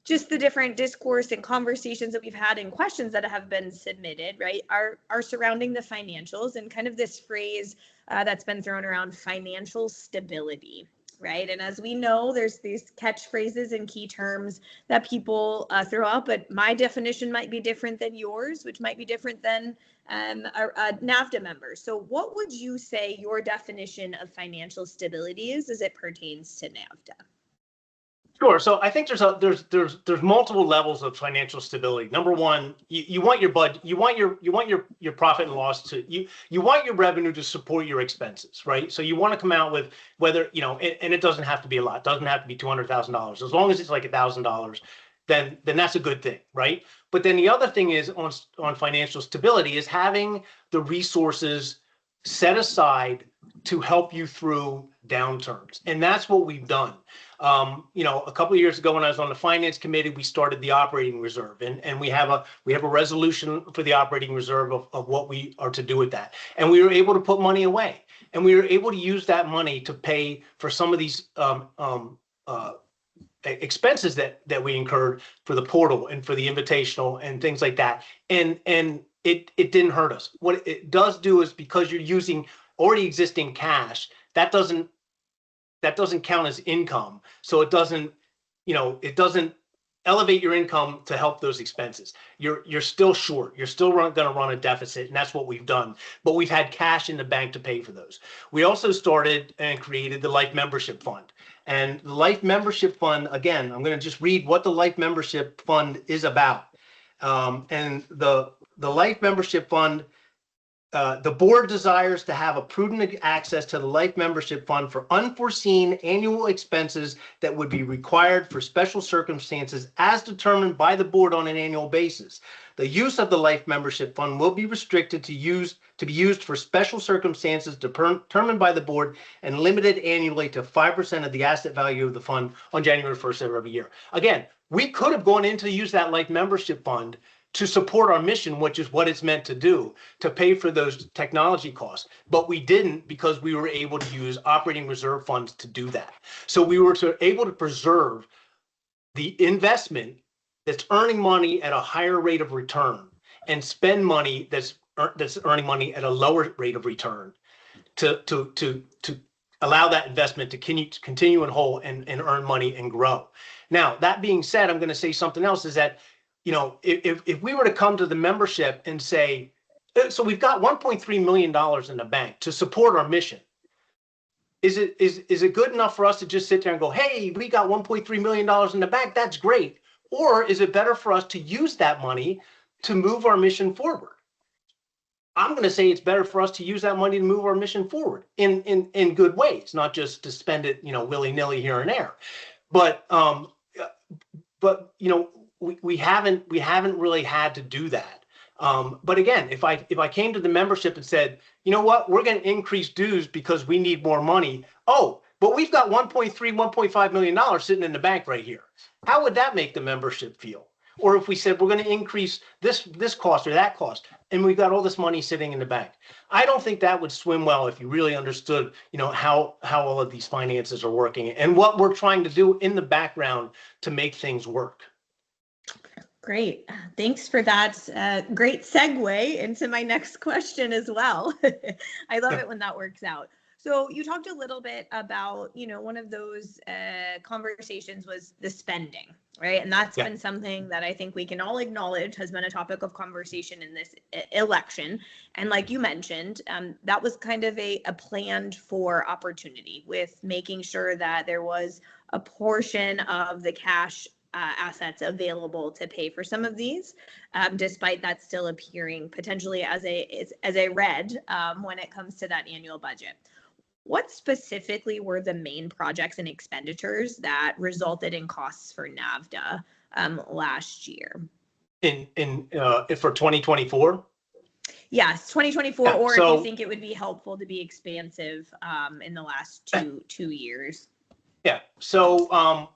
just the different discourse and conversations that we've had and questions that have been submitted, right, are surrounding the financials and kind of this phrase that's been thrown around, financial stability, right? And as we know, there's these catchphrases and key terms that people throw out, but my definition might be different than yours, which might be different than a NAVHDA member. So what would you say your definition of financial stability is as it pertains to NAVHDA? Sure. So I think there's multiple levels of financial stability. Number one, you want your budget, you want your profit and loss you want your revenue to support your expenses, right? So you want to come out with whether, and it doesn't have to be a lot. It doesn't have to be $200,000. As long as it's like $1,000, then that's a good thing, right? But then the other thing is on financial stability is having the resources set aside to help you through downturns. And that's what we've done. A couple of years ago when I was on the finance committee, we started the operating reserve, and we have a resolution for the operating reserve of what we are to do with that. And we were able to put money away, and we were able to use that money to pay for some of these expenses that we incurred for the portal and for the invitational and things like that. And it didn't hurt us. What it does do is, because you're using already existing cash, that doesn't count as income. So it doesn't elevate your income to help those expenses. You're still short. You're still going to run a deficit, and that's what we've done. But we've had cash in the bank to pay for those. We also started and created the Life Membership Fund. And the Life Membership Fund, again, I'm going to just read what the Life Membership Fund is about. And the Life Membership Fund, the board desires to have a prudent access to the Life Membership Fund for unforeseen annual expenses that would be required for special circumstances as determined by the board on an annual basis. The use of the Life Membership Fund will be restricted to be used for special circumstances determined by the board and limited annually to 5% of the asset value of the fund on January 1st of every year. Again, we could have gone in to use that Life Membership Fund to support our mission, which is what it's meant to do, to pay for those technology costs. But we didn't, because we were able to use operating reserve funds to do that. So we were able to preserve the investment that's earning money at a higher rate of return and spend money that's earning money at a lower rate of return to allow that investment to continue and hold and earn money and grow. Now, that being said, I'm going to say something else is that, you know, if we were to come to the membership and say, so we've got $1.3 million in the bank to support our mission. Is it good enough for us to just sit there and go, hey, we got $1.3 million in the bank, that's great? Or is it better for us to use that money to move our mission forward? I'm going to say it's better for us to use that money to move our mission forward in good ways, not just to spend it, you know, willy-nilly here and there. But you know, we haven't really had to do that. But again, if I came to the membership and said, you know what, we're going to increase dues because we need more money. Oh, but we've got $1.5 million sitting in the bank right here. How would that make the membership feel? Or if we said we're going to increase this cost or that cost, and we've got all this money sitting in the bank, I don't think that would swim well if you really understood, you know, how all of these finances are working and what we're trying to do in the background to make things work. Great. Thanks for that great segue into my next question as well. I love it when that works out. So you talked a little bit about, you know, one of those conversations was the spending, right? And that's been something that I think we can all acknowledge has been a topic of conversation in this election. And like you mentioned, that was kind of a planned for opportunity with making sure that there was a portion of the cash assets available to pay for some of these, despite that still appearing potentially as a red when it comes to that annual budget. What specifically were the main projects and expenditures that resulted in costs for NAVHDA last year? For 2024? Yes, 2024, Yeah, or so, if you think it would be helpful to be expansive in the last two years. Yeah, so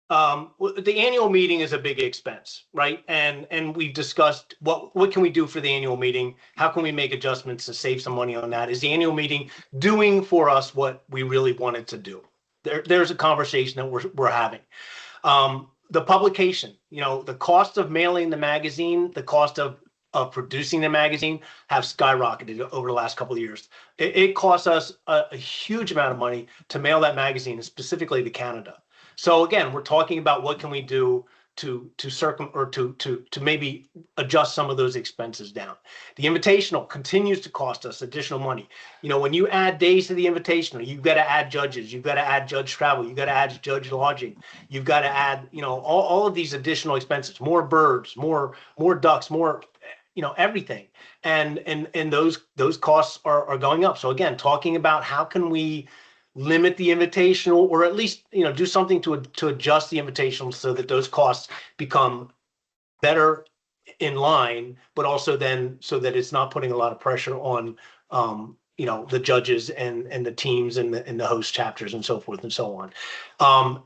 the annual meeting is a big expense, right? And we've discussed what can we do for the annual meeting? How can we make adjustments to save some money on that? Is the annual meeting doing for us what we really wanted to do? There's a conversation that we're having. The publication, you know, the cost of mailing the magazine, the cost of producing the magazine have skyrocketed over the last couple of years. It costs us a huge amount of money to mail that magazine, specifically to Canada. So again, we're talking about what can we do to maybe adjust some of those expenses down. The Invitational continues to cost us additional money. You know, when you add days to the Invitational, you've got to add judges, you've got to add judge travel, you've got to add judge lodging, you've got to add, you know, all of these additional expenses, more birds, more ducks, more, you know, everything. And those costs are going up. So again, talking about how can we limit the Invitational, or at least, you know, do something to adjust the Invitational so that those costs become better in line, but also then so that it's not putting a lot of pressure on, you know, the judges and the teams and the host chapters and so forth and so on.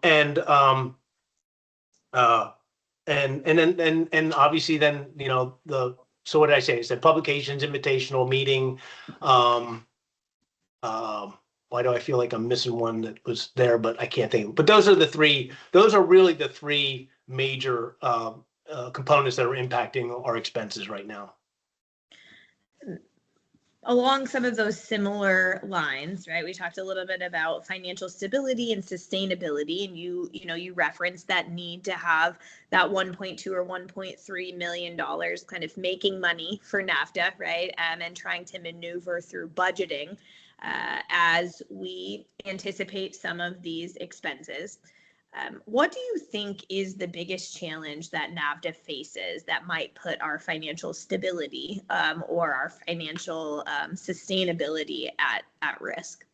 And obviously then, you know, so what did I say? I said publications, Invitational, meeting. Why do I feel like I'm missing one that was there, but I can't think. But those are really the three major components that are impacting our expenses right now. Along some of those similar lines, right? We talked a little bit about financial stability and sustainability, and you referenced that need to have that $1.2 or $1.3 million kind of making money for NAVHDA, right? And trying to maneuver through budgeting as we anticipate some of these expenses. What do you think is the biggest challenge that NAVHDA faces that might put our financial stability or our financial sustainability at risk?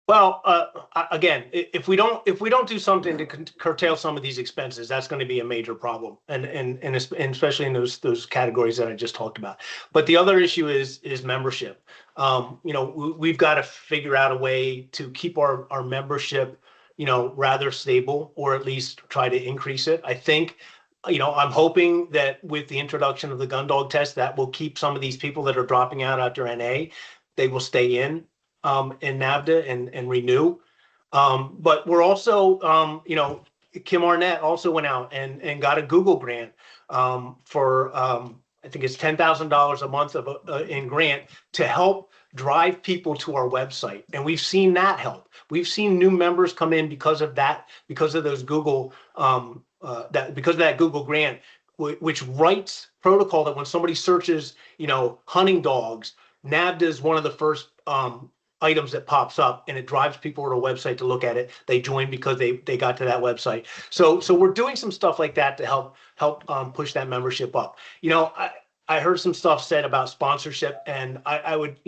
Well, again, if we don't do something to curtail some of these expenses, that's going to be a major problem, and especially in those categories that I just talked about. But the other issue is membership. You know, we've got to figure out a way to keep our membership, you know, rather stable, or at least try to increase it. I think, you know, I'm hoping that with the introduction of the gun dog test, that will keep some of these people that are dropping out after NA, they will stay in NAVHDA and renew. But we're also, you know, Kim Arnett also went out and got a Google grant for I think it's $10,000 a month in grant to help drive people to our website. And we've seen that help. We've seen new members come in because of that, because of those Google, because of that Google grant, which writes protocol that when somebody searches, hunting dogs, NAVHDA is one of the first items that pops up, and it drives people to a website to look at it. They join because they got to that website. So we're doing some stuff like that to help push that membership up. I heard some stuff said about sponsorship, and I would,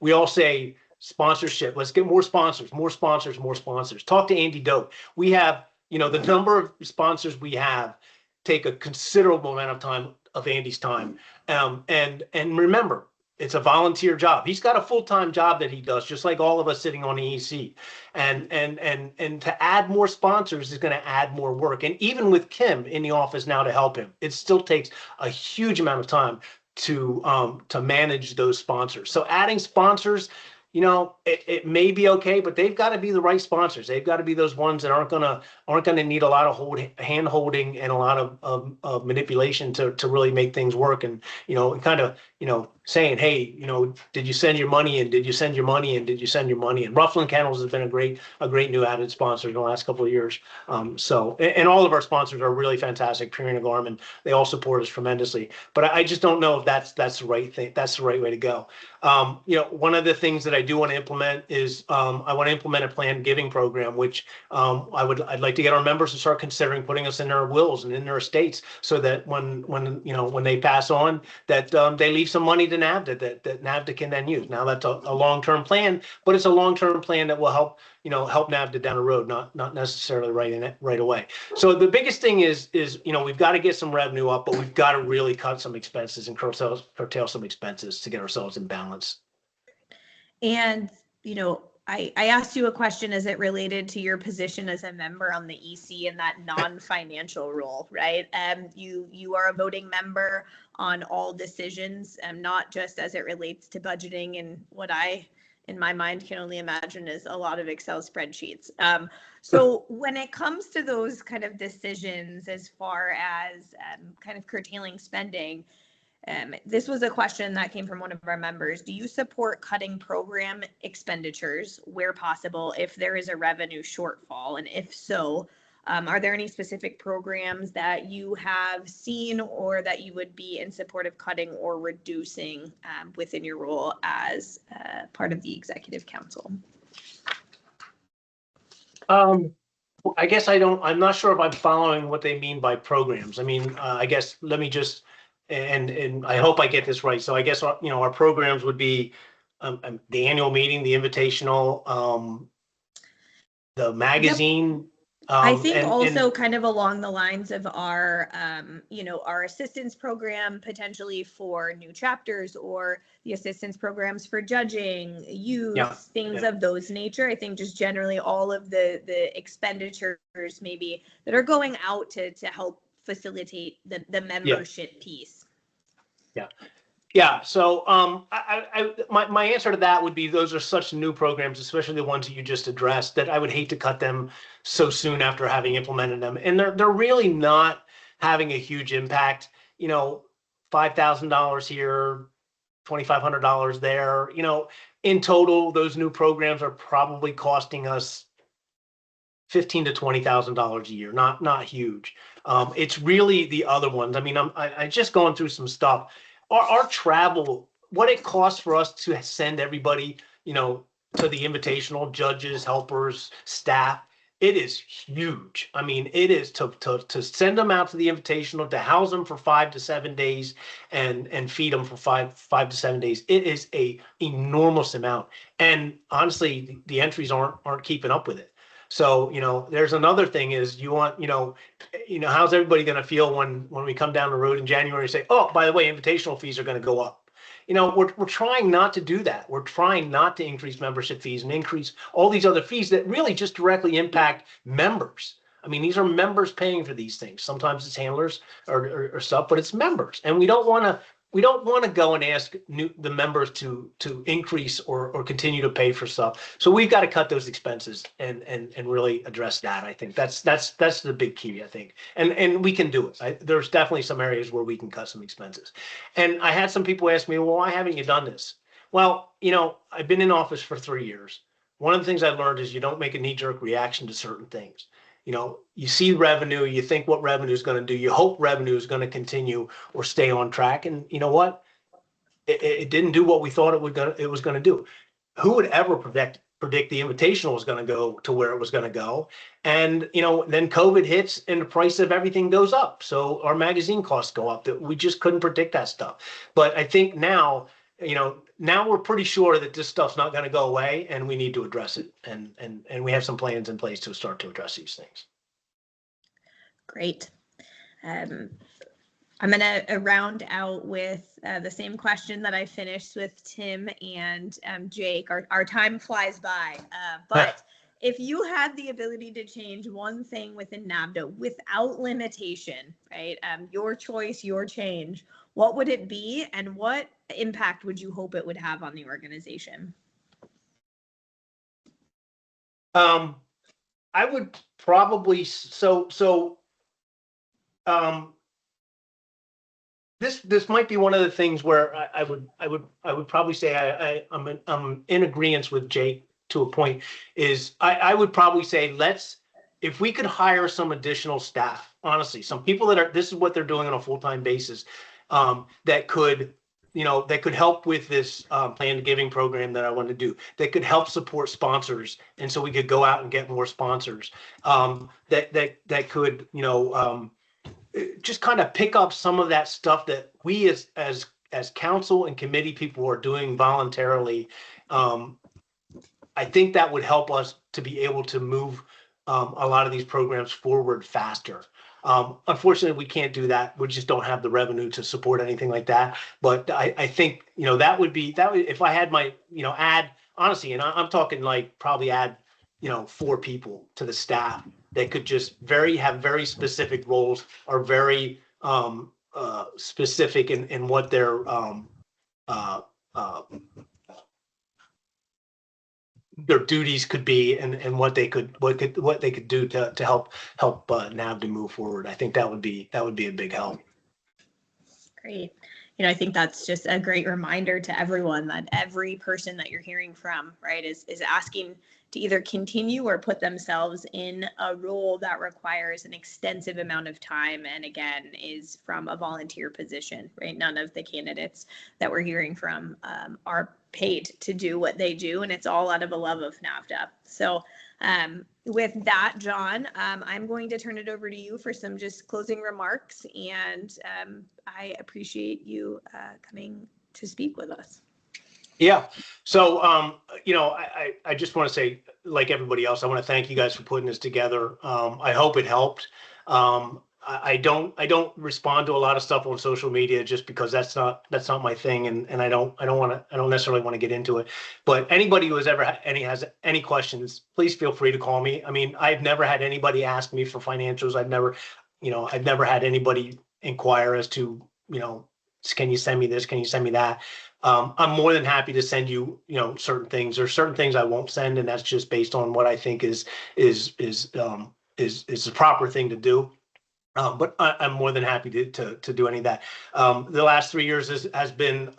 we all say sponsorship. Let's get more sponsors, more sponsors, more sponsors. Talk to Andy Doak. We have, the number of sponsors we have take a considerable amount of time of Andy's time. And remember, it's a volunteer job. He's got a full-time job that he does, just like all of us sitting on the EC. And to add more sponsors is going to add more work. And even with Kim in the office now to help him, it still takes a huge amount of time to manage those sponsors. So adding sponsors, it may be okay, but they've got to be the right sponsors. They've got to be those ones that aren't gonna need a lot of hand holding and a lot of manipulation to really make things work. And kind of saying, hey, did you send your money in? Did you send your money in? Did you send your money in? Rufflin Kennels has been a great new added sponsor in the last couple of years. And all of our sponsors are really fantastic. Purina, Garmin, they all support us tremendously. But I just don't know if that's the right thing. That's the right way to go. One of the things that I do want to implement is I want to implement a planned giving program, which I'd like to get our members to start considering putting us in their wills and in their estates, so that when they pass on, that they leave some money to NAVHDA that NAVHDA can then use. Now that's a long-term plan, but it's a long-term plan that will help NAVHDA down the road, not necessarily right away. So the biggest thing is we've got to get some revenue up, but we've got to really cut some expenses and curtail some expenses to get ourselves in balance. And, I asked you a question as it related to your position as a member on the EC in that non-financial role, right? You are a voting member on all decisions, not just as it relates to budgeting and what I, in my mind, can only imagine is a lot of Excel spreadsheets. So when it comes to those kind of decisions, as far as kind of curtailing spending, this was a question that came from one of our members. Do you support cutting program expenditures where possible if there is a revenue shortfall? And if so, are there any specific programs that you have seen or that you would be in support of cutting or reducing within your role as part of the executive council? I guess I'm not sure if I'm following what they mean by programs. I mean, I guess let me just, and I hope I get this right. So I guess, our programs would be the annual meeting, the invitational, the magazine. Yep. I think also kind of along the lines of our, our assistance program potentially for new chapters, or the assistance programs for judging, youth, things of those nature. I think just generally all of the expenditures maybe that are going out to help facilitate the membership piece. Yeah. So my answer to that would be those are such new programs, especially the ones that you just addressed, that I would hate to cut them so soon after having implemented them. And they're really not having a huge impact. $5,000 here, $2,500 there. In total, those new programs are probably costing us $15,000 to $20,000 a year. Not huge. It's really the other ones. I mean, I just going through some stuff. Our travel, what it costs for us to send everybody, to the invitational, judges, helpers, staff, it is huge. I mean, it is to send them out to the invitational, to house them for 5 to 7 days and feed them for five to 7 days. It is a enormous amount. And honestly, the entries aren't keeping up with it. So, there's another thing is you want, how's everybody going to feel when we come down the road in January and say, oh, by the way, invitational fees are going to go up. We're trying not to do that. We're trying not to increase membership fees and increase all these other fees that really just directly impact members. I mean, these are members paying for these things. Sometimes it's handlers or stuff, but it's members. And we don't want to we don't want to go and ask the members to increase or continue to pay for stuff. So we've got to cut those expenses and really address that. I think that's the big key, I think. And we can do it. There's definitely some areas where we can cut some expenses. And I had some people ask me, well, why haven't you done this? Well, I've been in office for 3 years. One of the things I learned is you don't make a knee-jerk reaction to certain things. You see revenue, you think what revenue is going to do, you hope revenue is going to continue or stay on track. And you know what? It didn't do what we thought it was going to do. Who would ever predict the Invitational was going to go to where it was going to go? And, then COVID hits and the price of everything goes up. So our magazine costs go up. That we just couldn't predict that stuff. But I think now, now we're pretty sure that this stuff's not going to go away and we need to address it. And we have some plans in place to start to address these things. Great. I'm going to round out with the same question that I finished with Tim and Jake. Our time flies by, but if you had the ability to change one thing within NAVHDA without limitation, right? Your choice, your change, what would it be, and what impact would you hope it would have on the organization? I would probably This might be one of the things where I would probably say I'm in agreement with Jake to a point. Is I would probably say if we could hire some additional staff, honestly, some people this is what they're doing on a full-time basis, that could help with this planned giving program that I want to do, that could help support sponsors, and so we could go out and get more sponsors, that could just kind of pick up some of that stuff that we as council and committee people are doing voluntarily. I think that would help us to be able to move a lot of these programs forward faster. Unfortunately, we can't do that. We just don't have the revenue to support anything like that. But I think, that would if I had my, add, honestly, and I'm talking like probably add, 4 people to the staff that could just have very specific roles, are very specific in what their duties could be, and what they could do to help NAVHDA move forward. I think that would be a big help. Great. I think that's just a great reminder to everyone that every person that you're hearing from, right, is asking to either continue or put themselves in a role that requires an extensive amount of time, and again is from a volunteer position, right? None of the candidates that we're hearing from are paid to do what they do, and it's all out of a love of NAVHDA. So with that, John, I'm going to turn it over to you for some just closing remarks, and I appreciate you coming to speak with us. Yeah. So, I just want to say, like everybody else, I want to thank you guys for putting this together. I hope it helped. I don't respond to a lot of stuff on social media just because that's not my thing, and I don't necessarily want to get into it. But anybody who has any questions, please feel free to call me. I mean, I've never had anybody ask me for financials. I've never had anybody inquire as to, can you send me this? Can you send me that? I'm more than happy to send you, certain things. There's certain things I won't send, and that's just based on what I think is the proper thing to do. But I'm more than happy to do any of that. The last 3 years has been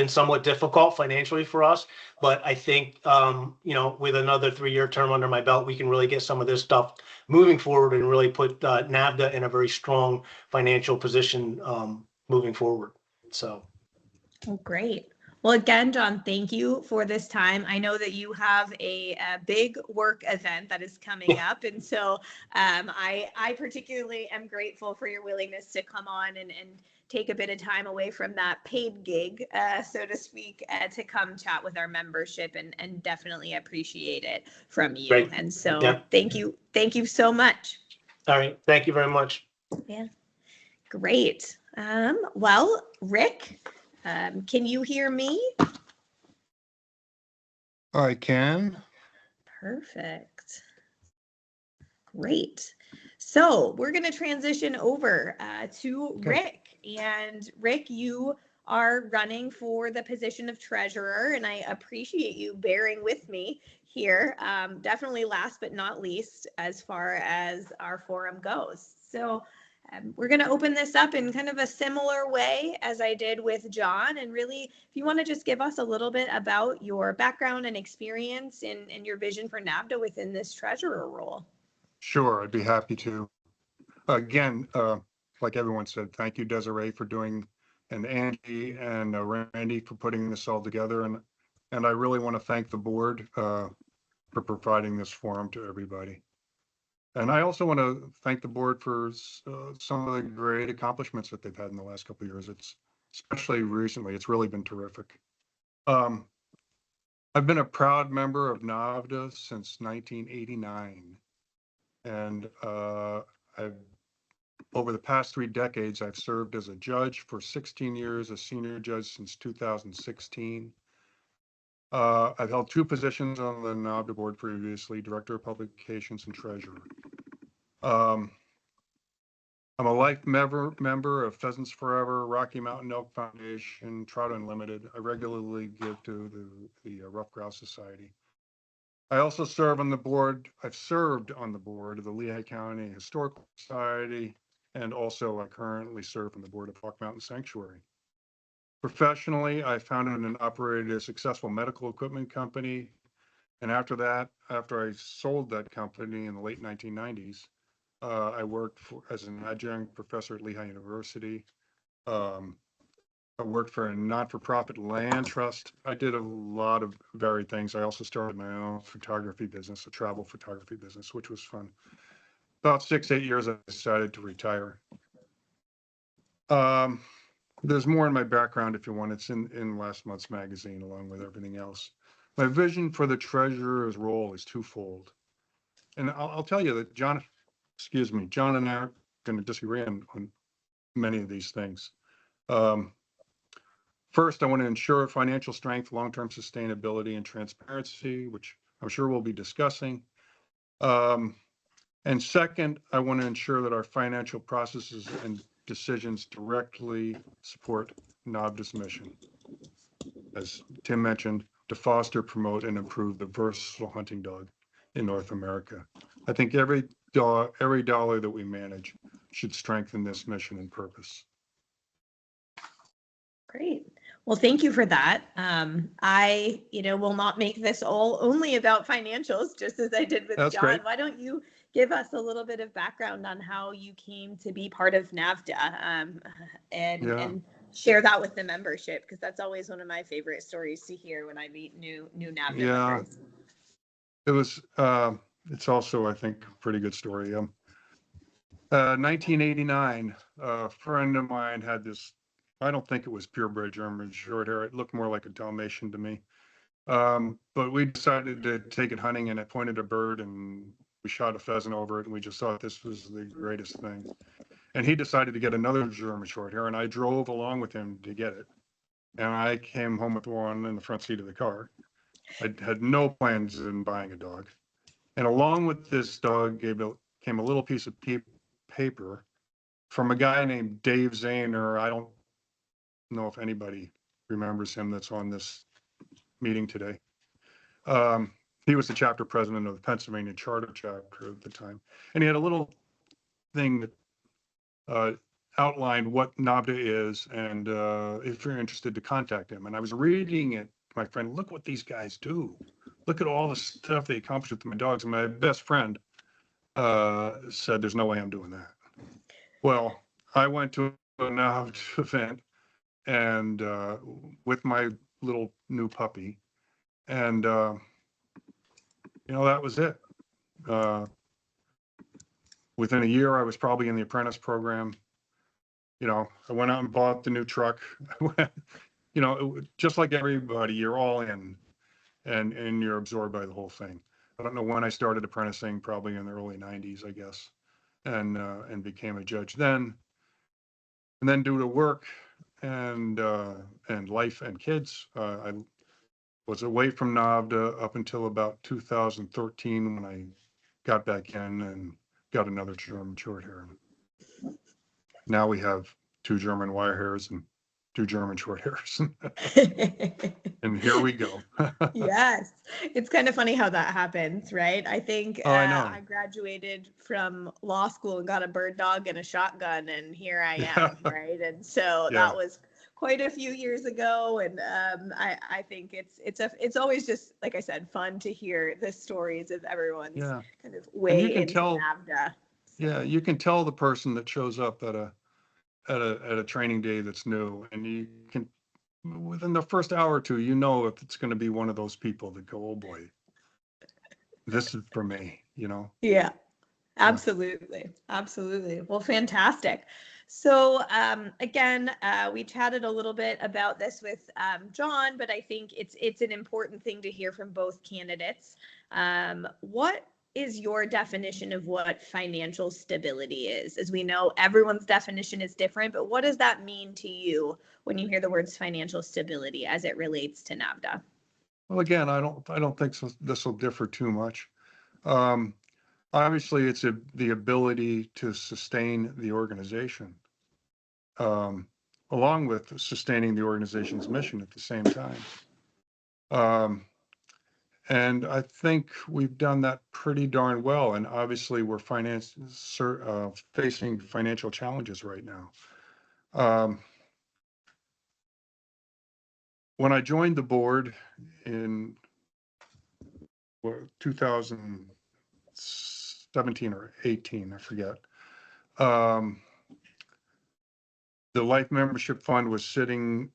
somewhat difficult financially for us, but I think with another 3-year term under my belt, we can really get some of this stuff moving forward and really put NAVHDA in a very strong financial position moving forward. So. Oh, great. Well, again, John, thank you for this time. I know that you have a big work event that is coming up. And so I particularly am grateful for your willingness to come on and take a bit of time away from that paid gig, so to speak, to come chat with our membership, and definitely appreciate it from you. Great. And so Thank you. Thank you so much. All right. Thank you very much. Yeah. Great. Well, Rick, can you hear me? I can. Perfect. Great. So we're going to transition over to Rick. And Rick, you are running for the position of treasurer, and I appreciate you bearing with me here. Definitely last but not least, as far as our forum goes. So we're going to open this up in kind of a similar way as I did with John. And really, if you want to just give us a little bit about your background and experience and your vision for NAVHDA within this treasurer role. Sure, I'd be happy to. Again, like everyone said, thank you, Desiree, for doing, and Angie and Randy for putting this all together. And I really want to thank the board for providing this forum to everybody. And I also want to thank the board for some of the great accomplishments that they've had in the last couple of years. It's especially recently, it's really been terrific. I've been a proud member of NAVHDA since 1989. And over the past 3 decades, I've served as a judge for 16 years, a senior judge since 2016. I've held 2 positions on the NAVHDA board previously, Director of Publications and Treasurer. I'm a life member of Pheasants Forever, Rocky Mountain Elk Foundation, Trout Unlimited. I regularly give to the Rough Grouse Society. I also serve on the board. I've served on the board of the Lehigh County Historical Society, and also I currently serve on the board of Hawk Mountain Sanctuary. Professionally, I founded and operated a successful medical equipment company. And after that, after I sold that company in the late 1990s, I worked as an adjunct professor at Lehigh University. I worked for a not-for-profit land trust. I did a lot of varied things. I also started my own photography business, a travel photography business, which was fun. About 6-8 years, I decided to retire. There's more in my background if you want. It's in last month's magazine along with everything else. My vision for the treasurer's role is twofold. And I'll tell you that John and I are going to disagree on many of these things. First, I want to ensure financial strength, long-term sustainability, and transparency, which I'm sure we'll be discussing. And second, I want to ensure that our financial processes and decisions directly support NAVHDA's mission, as Tim mentioned, to foster, promote, and improve the versatile hunting dog in North America. I think every dollar that we manage should strengthen this mission and purpose. Great. Well, thank you for that. I, will not make this all only about financials, just as I did with That's John. great. Why don't you give us a little bit of background on how you came to be part of NAVHDA and share that with the membership, because that's always one of my favorite stories to hear when I meet new NAVHDA members. It was. It's also, I think, a pretty good story. 1989, a friend of mine had this. I don't think it was purebred German short hair. It looked more like a Dalmatian to me. But we decided to take it hunting, and I pointed a bird and we shot a pheasant over it. And we just thought this was the greatest thing. And he decided to get another German short hair, and I drove along with him to get it. And I came home with one in the front seat of the car. I had no plans in buying a dog. And along with this dog came a little piece of paper from a guy named Dave Zahner. I don't know if anybody remembers him that's on this meeting today. He was the chapter president of the Pennsylvania Charter chapter at the time. And he had a little thing that outlined what NAVHDA is, and if you're interested to contact him. And I was reading it, my friend, look what these guys do. Look at all the stuff they accomplished with my dogs. And my best friend said, there's no way I'm doing that. Well, I went to a NAVHDA event and with my little new puppy, and that was it. Within a year, I was probably in the apprentice program. I went out and bought the new truck. Just like everybody, you're all in, and you're absorbed by the whole thing. I don't know when I started apprenticing, probably in the early 90s, I guess, and became a judge then. And then due to work and life and kids, I was away from NAVHDA up until about 2013 when I got back in and got another German short hair. Now we have 2 German wire hairs and 2 German short hairs. And here we go. Yes, it's kind of funny how that happens, right? I think Oh, I know. I graduated from law school and got a bird dog and a shotgun, and here I Yeah. am, right? And so Yeah. that was quite a few years ago, and I think it's always just, like I said, fun to hear the stories of everyone's Yeah. kind of And way you can into tell, NAVHDA. yeah, you can tell the person that shows up at a training day that's new, and you can, within the first hour or two, you know if it's going to be one of those people that go, oh boy, this is for me, you know? Yeah. Absolutely. Absolutely. Well, fantastic. So again, we chatted a little bit about this with John, but I think it's an important thing to hear from both candidates. What is your definition of what financial stability is? As we know, everyone's definition is different, but what does that mean to you when you hear the words financial stability as it relates to NAVHDA? Well, again, I don't think so, this will differ too much. Obviously, it's the ability to sustain the organization, along with sustaining the organization's mission at the same time. And I think we've done that pretty darn well. And obviously, we're facing financial challenges right now. When I joined the board in 2017 or 18, I forget. The life membership fund was sitting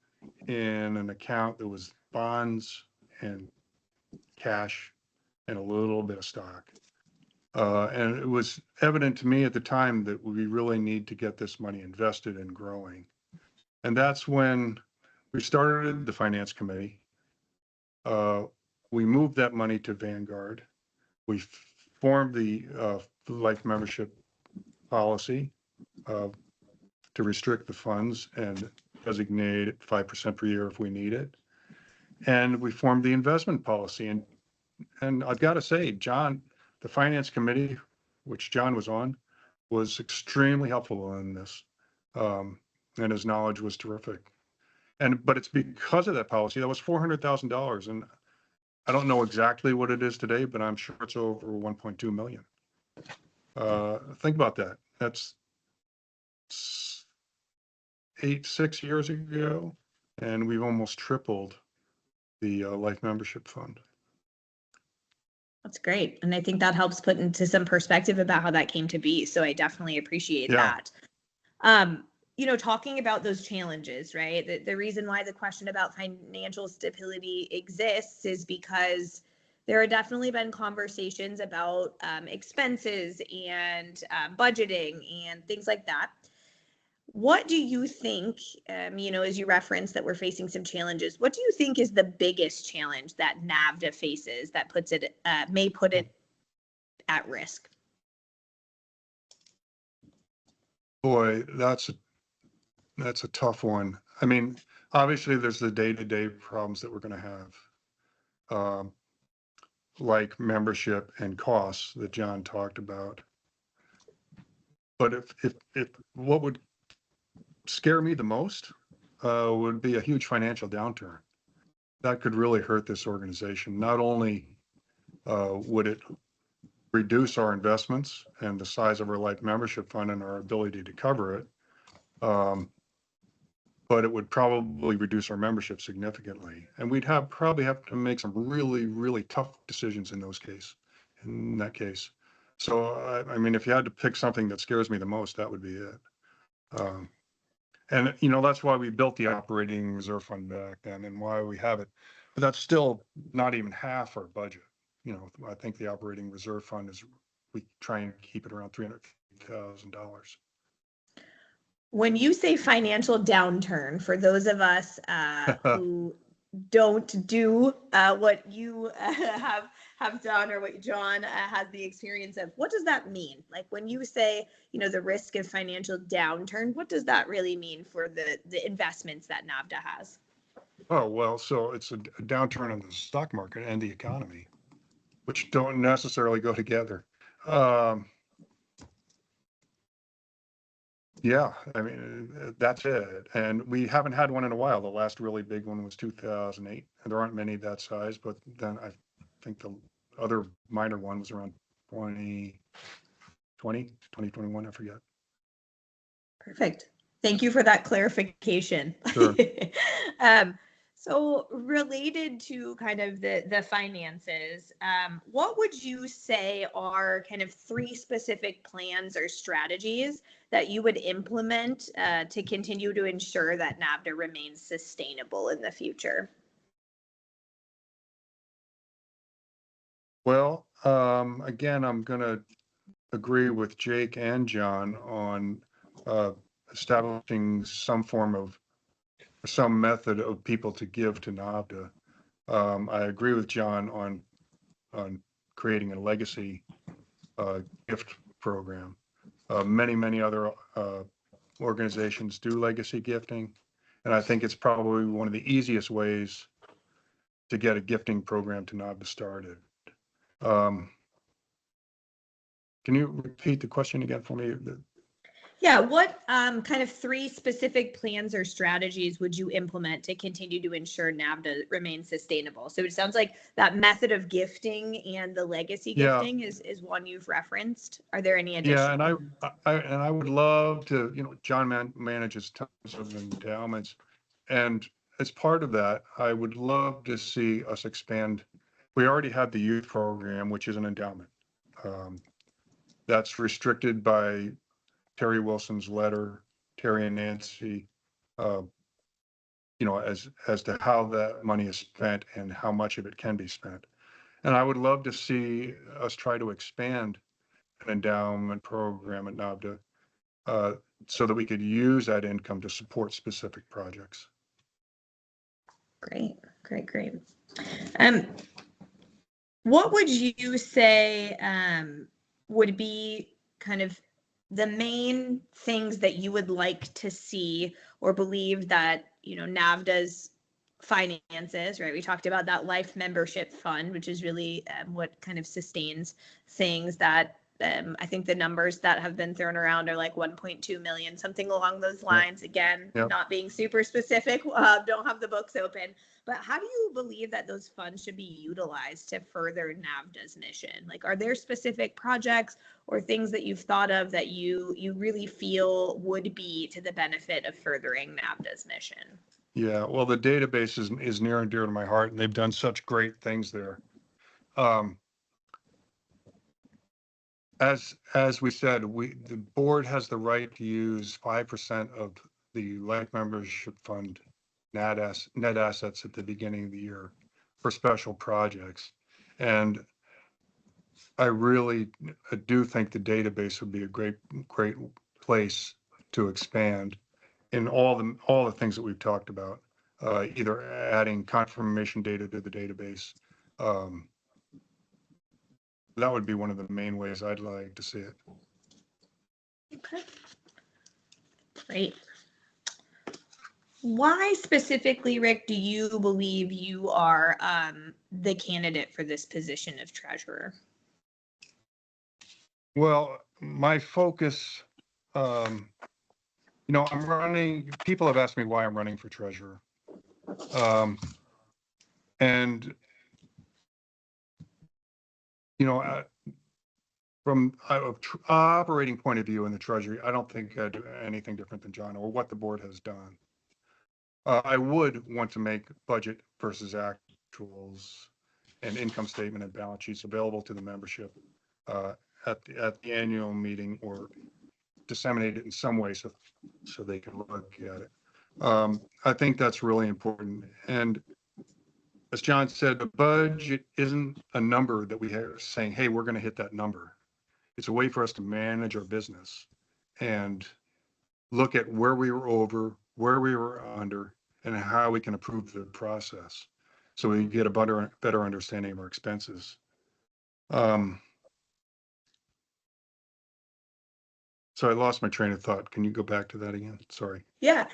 in an account that was bonds and cash and a little bit of stock. And it was evident to me at the time that we really need to get this money invested and growing. And that's when we started the finance committee. We moved that money to Vanguard. We formed the life membership policy to restrict the funds and designate it 5% per year if we need it. And we formed the investment policy. And I've got to say, John, the finance committee, which John was on, was extremely helpful in this. And his knowledge was terrific. But it's because of that policy, that was $400,000. And I don't know exactly what it is today, but I'm sure it's over 1.2 million. Think about that. That's 6 years ago, and we've almost tripled the life membership fund. That's great. And I think that helps put into some perspective about how that came to be. So I definitely appreciate that. Talking about those challenges, right? The reason why the question about financial stability exists is because there have definitely been conversations about expenses and budgeting and things like that. What do you think, as you referenced that we're facing some challenges, what do you think is the biggest challenge that NAVHDA faces that may put it at risk? Boy, that's a tough one. I mean, obviously there's the day-to-day problems that we're going to have, like membership and costs that John talked about. But if what would scare me the most would be a huge financial downturn. That could really hurt this organization. Not only would it reduce our investments and the size of our life membership fund and our ability to cover it, but it would probably reduce our membership significantly. And we'd probably have to make some really, really tough decisions in that case. So, I mean, if you had to pick something that scares me the most, that would be it. And, that's why we built the operating reserve fund back then and why we have it. But that's still not even half our budget. I think the operating reserve fund we try and keep it around $300,000. When you say financial downturn, for those of us who don't do what you have done or what John has the experience of, what does that mean? Like when you say, the risk of financial downturn, what does that really mean for the investments that NAVHDA has? Oh, well, so it's a downturn in the stock market and the economy, which don't necessarily go together. Yeah, I mean, that's it. And we haven't had one in a while. The last really big one was 2008. And there aren't many that size, but then I think the other minor one was around 2021, I forget. Perfect. Thank you for that clarification. Sure. So related to kind of the finances, what would you say are kind of 3 specific plans or strategies that you would implement to continue to ensure that NAVHDA remains sustainable in the future? Well, again, I'm going to agree with Jake and John on establishing some method of people to give to NAVHDA. I agree with John on creating a legacy gift program. Many other organizations do legacy gifting, and I think it's probably one of the easiest ways to get a gifting program to NAVHDA started. Can you repeat the question again for me? Yeah, what kind of 3 specific plans or strategies would you implement to continue to ensure NAVHDA remains sustainable? So it sounds like that method of gifting and the legacy Yeah. gifting is one you've referenced. Are there any Yeah, additional? and I would love to, John manages tons of endowments, and as part of that, I would love to see us expand. We already have the youth program, which is an endowment. That's restricted by Terry Wilson's letter, Terry and Nancy, as to how that money is spent and how much of it can be spent. And I would love to see us try to expand an endowment program at NAVHDA so that we could use that income to support specific projects. Great. What would you say would be kind of the main things that you would like to see or believe that, NAVHDA's finances, right? We talked about that life membership fund, which is really what kind of sustains things that I think the numbers that have been thrown around are like 1.2 million, something along those lines. Again, Yep. not being super specific, don't have the books open. But how do you believe that those funds should be utilized to further NAVHDA's mission? Like, are there specific projects or things that you've thought of that you really feel would be to the benefit of furthering NAVHDA's mission? Yeah, well, the database is near and dear to my heart, and they've done such great things there. As we said, the board has the right to use 5% of the life membership fund net assets at the beginning of the year for special projects. And I really do think the database would be a great place to expand in all the things that we've talked about, either adding confirmation data to the database. That would be one of the main ways I'd like to see it. Okay. Great. Why specifically, Rick, do you believe you are the candidate for this position of treasurer? Well, my focus, I'm running, people have asked me why I'm running for treasurer. And, from an operating point of view in the Treasury, I don't think I'd do anything different than John or what the board has done. I would want to make budget versus actuals and income statement and balance sheets available to the membership at the annual meeting, or disseminate it in some way so they can look at it. I think that's really important. And as John said, the budget isn't a number that we have saying, hey, we're going to hit that number. It's a way for us to manage our business and look at where we were over, where we were under, and how we can improve the process so we get a better understanding of our expenses. So I lost my train of thought. Can you go back to that again? Sorry. Yeah.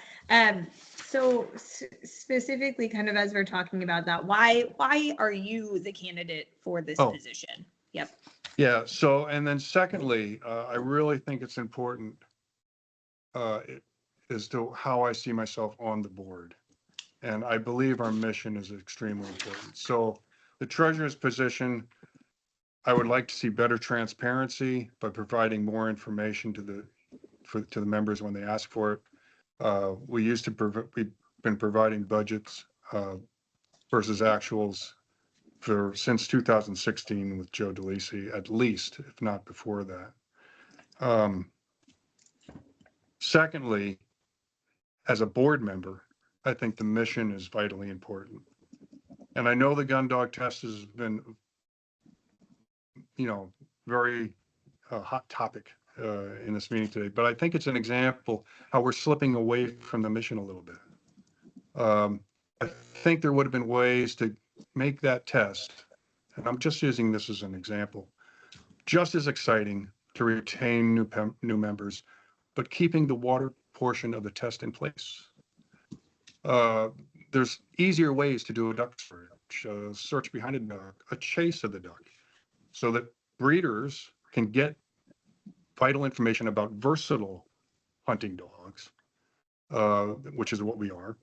So specifically, kind of as we're talking about that, why are you the candidate for this position? Yep. Yeah. So, and then secondly, I really think it's important as to how I see myself on the board. And I believe our mission is extremely important. So the treasurer's position, I would like to see better transparency by providing more information to the members when they ask for it. We've been providing budgets versus actuals since 2016 with Joe DeLisi, at least, if not before that. Secondly, as a board member, I think the mission is vitally important. And I know the gun dog test has been, very hot topic in this meeting today, but I think it's an example how we're slipping away from the mission a little bit. I think there would have been ways to make that test, and I'm just using this as an example, just as exciting to retain new members, but keeping the water portion of the test in place. There's easier ways to do a duck search, a search behind a duck, a chase of the duck, so that breeders can get vital information about versatile hunting dogs, which is what we are,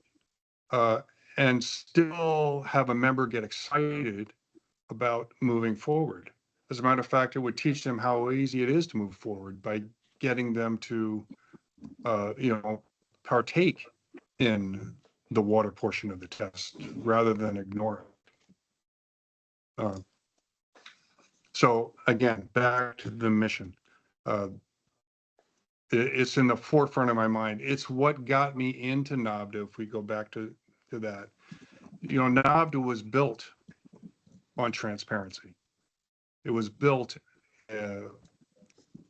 and still have a member get excited about moving forward. As a matter of fact, it would teach them how easy it is to move forward by getting them to, partake in the water portion of the test rather than ignore it. So again, back to the mission. It's in the forefront of my mind. It's what got me into NAVHDA, if we go back to that. NAVHDA was built on transparency. It was built in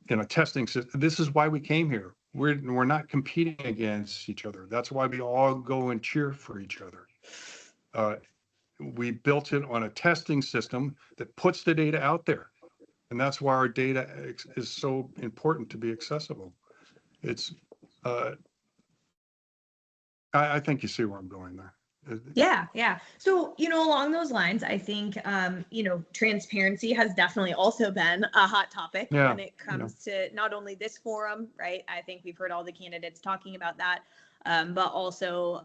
a testing system. This is why we came here. We're not competing against each other. That's why we all go and cheer for each other. We built it on a testing system that puts the data out there. And that's why our data is so important to be accessible. It's, I think you see where I'm going there. Yeah. So, along those lines, I think, transparency has definitely also been a hot topic when it comes to not only this forum, right? I think we've heard all the candidates talking about that, but also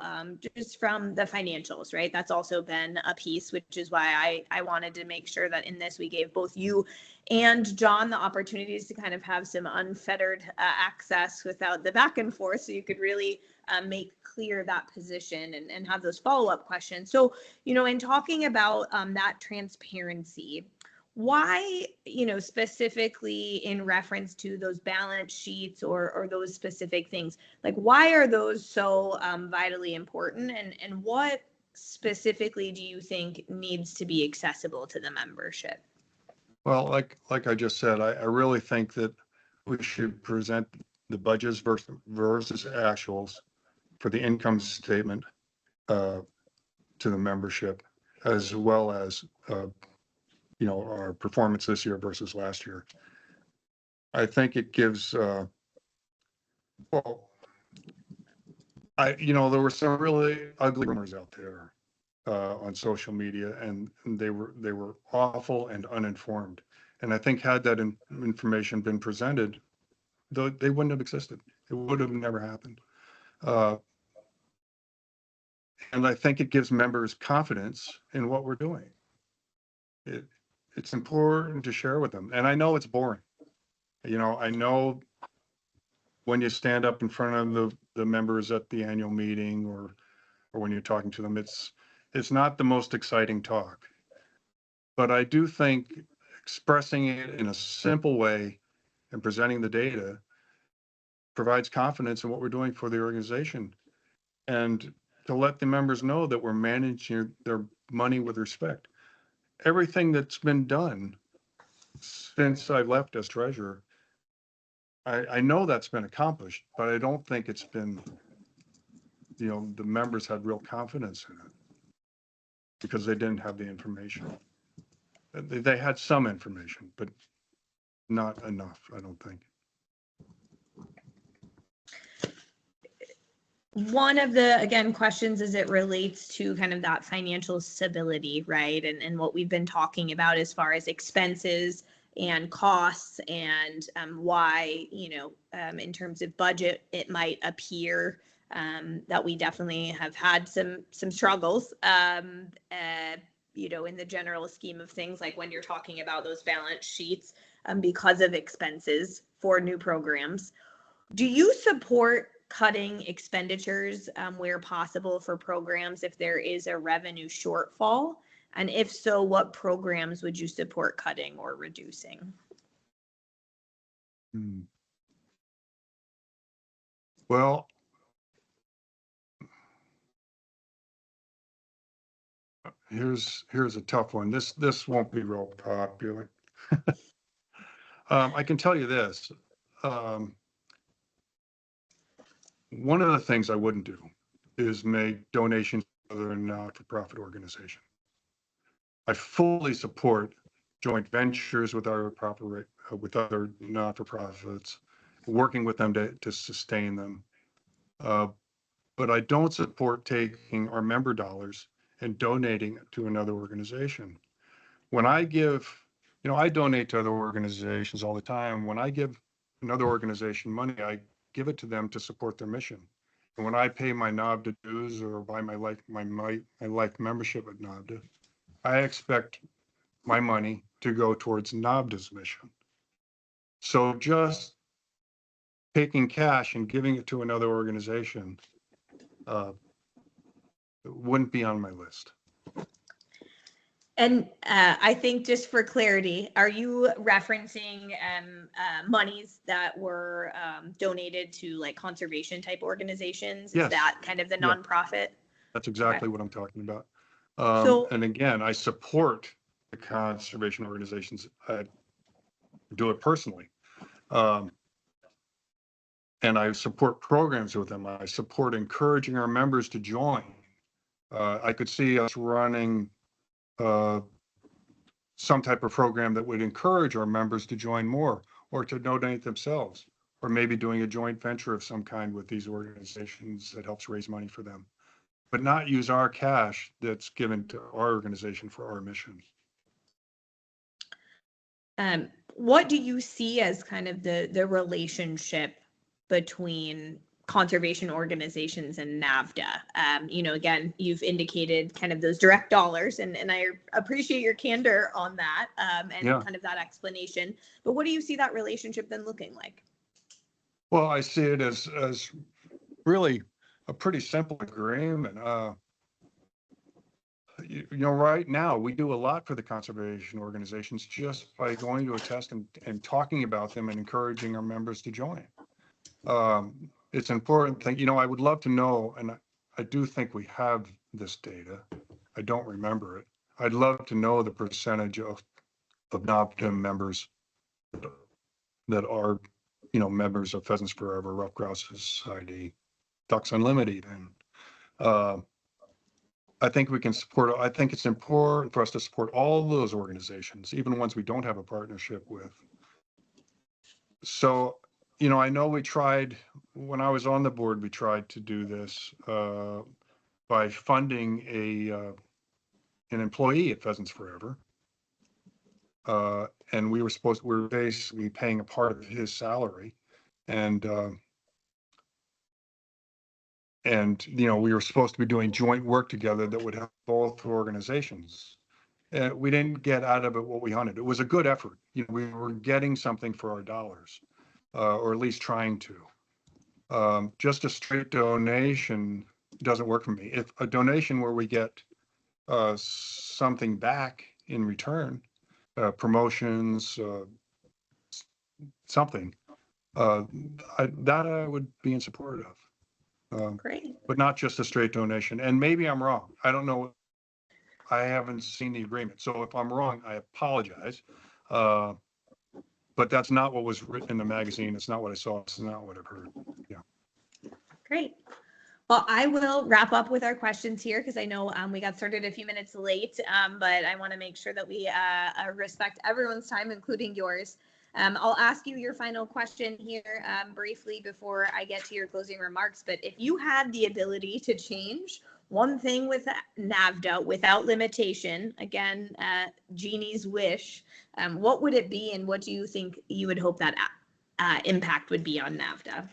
just from the financials, right? That's also been a piece, which is why I wanted to make sure that in this we gave both you and John the opportunities to kind of have some unfettered access without the back and forth, so you could really make clear that position and have those follow-up questions. So, in talking about that transparency, why, specifically in reference to those balance sheets or those specific things, like why are those so vitally important, and what specifically do you think needs to be accessible to the membership? Well, like I just said, I really think that we should present the budgets versus actuals for the income statement to the membership, as well as our performance this year versus last year. I think it gives there were some really ugly rumors out there on social media, and they were awful and uninformed. And I think had that information been presented, they wouldn't have existed. It would have never happened. And I think it gives members confidence in what we're doing. It's important to share with them. And I know it's boring. I know when you stand up in front of the members at the annual meeting or when you're talking to them, it's not the most exciting talk. But I do think expressing it in a simple way and presenting the data provides confidence in what we're doing for the organization, and to let the members know that we're managing their money with respect. Everything that's been done since I left as treasurer, I know that's been accomplished, but I don't think it's been, the members had real confidence in it because they didn't have the information. They had some information, but not enough, I don't think. One of the, again, questions as it relates to kind of that financial stability, right? And what we've been talking about as far as expenses and costs and why, in terms of budget, it might appear that we definitely have had some struggles, in the general scheme of things, like when you're talking about those balance sheets because of expenses for new programs. Do you support cutting expenditures where possible for programs if there is a revenue shortfall? And if so, what programs would you support cutting or reducing? Well, here's a tough one. This won't be real popular. I can tell you this. One of the things I wouldn't do is make donations to other not-for-profit organization. I fully support joint ventures with with other not-for-profits, working with them to sustain them. But I don't support taking our member dollars and donating to another organization. When I give, I donate to other organizations all the time. When I give another organization money, I give it to them to support their mission. And when I pay my NAVHDA dues or buy my life membership at NAVHDA, I expect my money to go towards NAVHDA's mission. So just taking cash and giving it to another organization wouldn't be on my list. And I think, just for clarity, are you referencing monies that were donated to like conservation type organizations? Is Yes. that kind of the Yeah. nonprofit? That's exactly what I'm talking about. So- And again, I support the conservation organizations. I do it personally. And I support programs with them. I support encouraging our members to join. I could see us running some type of program that would encourage our members to join more or to donate themselves, or maybe doing a joint venture of some kind with these organizations that helps raise money for them, but not use our cash that's given to our organization for our mission. What do you see as kind of the relationship between conservation organizations and NAVHDA? Again, you've indicated kind of those direct dollars, and I appreciate your candor on that and kind of that explanation. But what do you see that relationship then looking like? Well, I see it as really a pretty simple agreement. Right now we do a lot for the conservation organizations just by going to a test and talking about them and encouraging our members to join. It's an important thing. I would love to know, and I do think we have this data. I don't remember it. I'd love to know the percentage of NAVHDA members that are, members of Pheasants Forever, Ruffed Grouse Society, Ducks Unlimited, and I think we can support. I think it's important for us to support all those organizations, even ones we don't have a partnership with. So, I know we tried, when I was on the board, we tried to do this by funding an employee at Pheasants Forever. And we were basically paying a part of his salary. And we were supposed to be doing joint work together that would help both organizations. We didn't get out of it what we wanted. It was a good effort. We were getting something for our dollars, or at least trying to. Just a straight donation doesn't work for me. If a donation where we get something back in return, promotions, something, that I would be in support of. Great. But not just a straight donation. And maybe I'm wrong. I don't know. I haven't seen the agreement. So if I'm wrong, I apologize. But that's not what was written in the magazine. It's not what I saw. It's not what I've heard. Yeah. Great. Well, I will wrap up with our questions here because I know we got started a few minutes late, but I want to make sure that we respect everyone's time, including yours. I'll ask you your final question here briefly before I get to your closing remarks. But if you had the ability to change one thing with NAVHDA without limitation, again, Jeannie's wish, what would it be, and what do you think you would hope that impact would be on NAVHDA?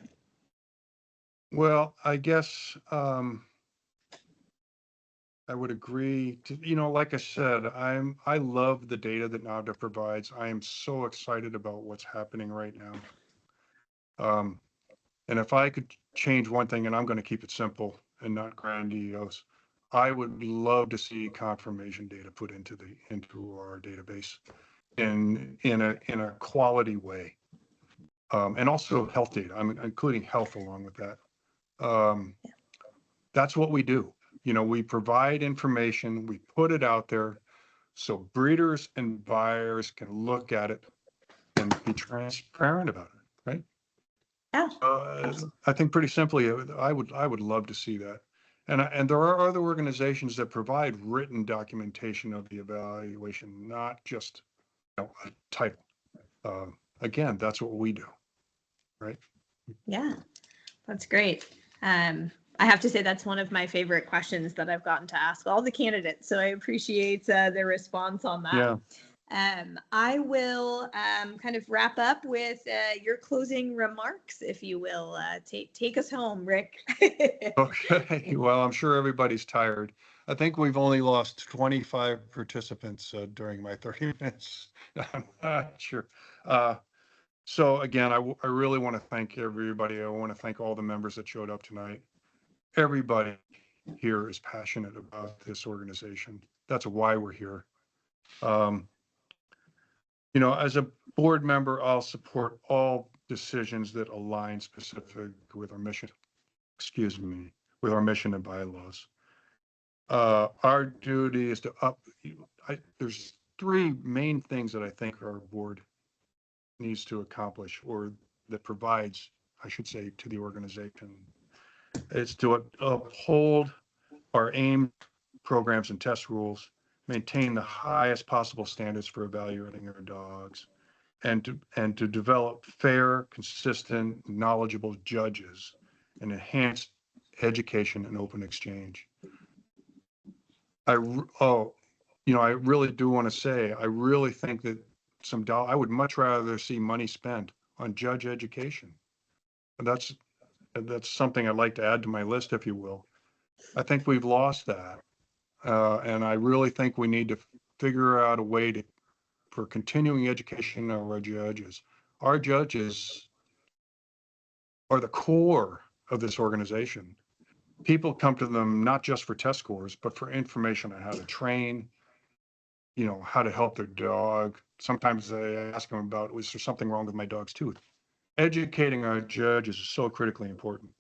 Well, I guess I would agree to, like I said, I love the data that NAVHDA provides. I am so excited about what's happening right now. And if I could change one thing, and I'm going to keep it simple and not grandiose, I would love to see confirmation data put into our database in a quality way. And also health data. I'm including health along with that. That's what we do. We provide information, we put it out there so breeders and buyers can look at it and be transparent about it, right? Yeah. I think pretty simply, I would love to see that. And there are other organizations that provide written documentation of the evaluation, not just a title. Again, that's what we do, right? Yeah, that's great. I have to say that's one of my favorite questions that I've gotten to ask all the candidates. So I appreciate their response on that. Yeah. I will kind of wrap up with your closing remarks, if you will. Take us home, Rick. Okay. Well, I'm sure everybody's tired. I think we've only lost 25 participants during my 30 minutes. I'm not sure. So again, I really want to thank everybody. I want to thank all the members that showed up tonight. Everybody here is passionate about this organization. That's why we're here. As a board member, I'll support all decisions that align specific with our mission, with our mission and bylaws. Our duty is to there's three main things that I think our board needs to accomplish, or that provides, I should say, to the organization. It's to uphold our aim programs and test rules, maintain the highest possible standards for evaluating our dogs, and to develop fair, consistent, knowledgeable judges, and enhance education and open exchange. I really do want to say, I really think that I would much rather see money spent on judge education. And that's something I'd like to add to my list, if you will. I think we've lost that. And I really think we need to figure out a way for continuing education of our judges. Our judges are the core of this organization. People come to them not just for test scores, but for information on how to train, how to help their dog. Sometimes they ask them about, was there something wrong with my dog's tooth? Educating our judges is so critically important.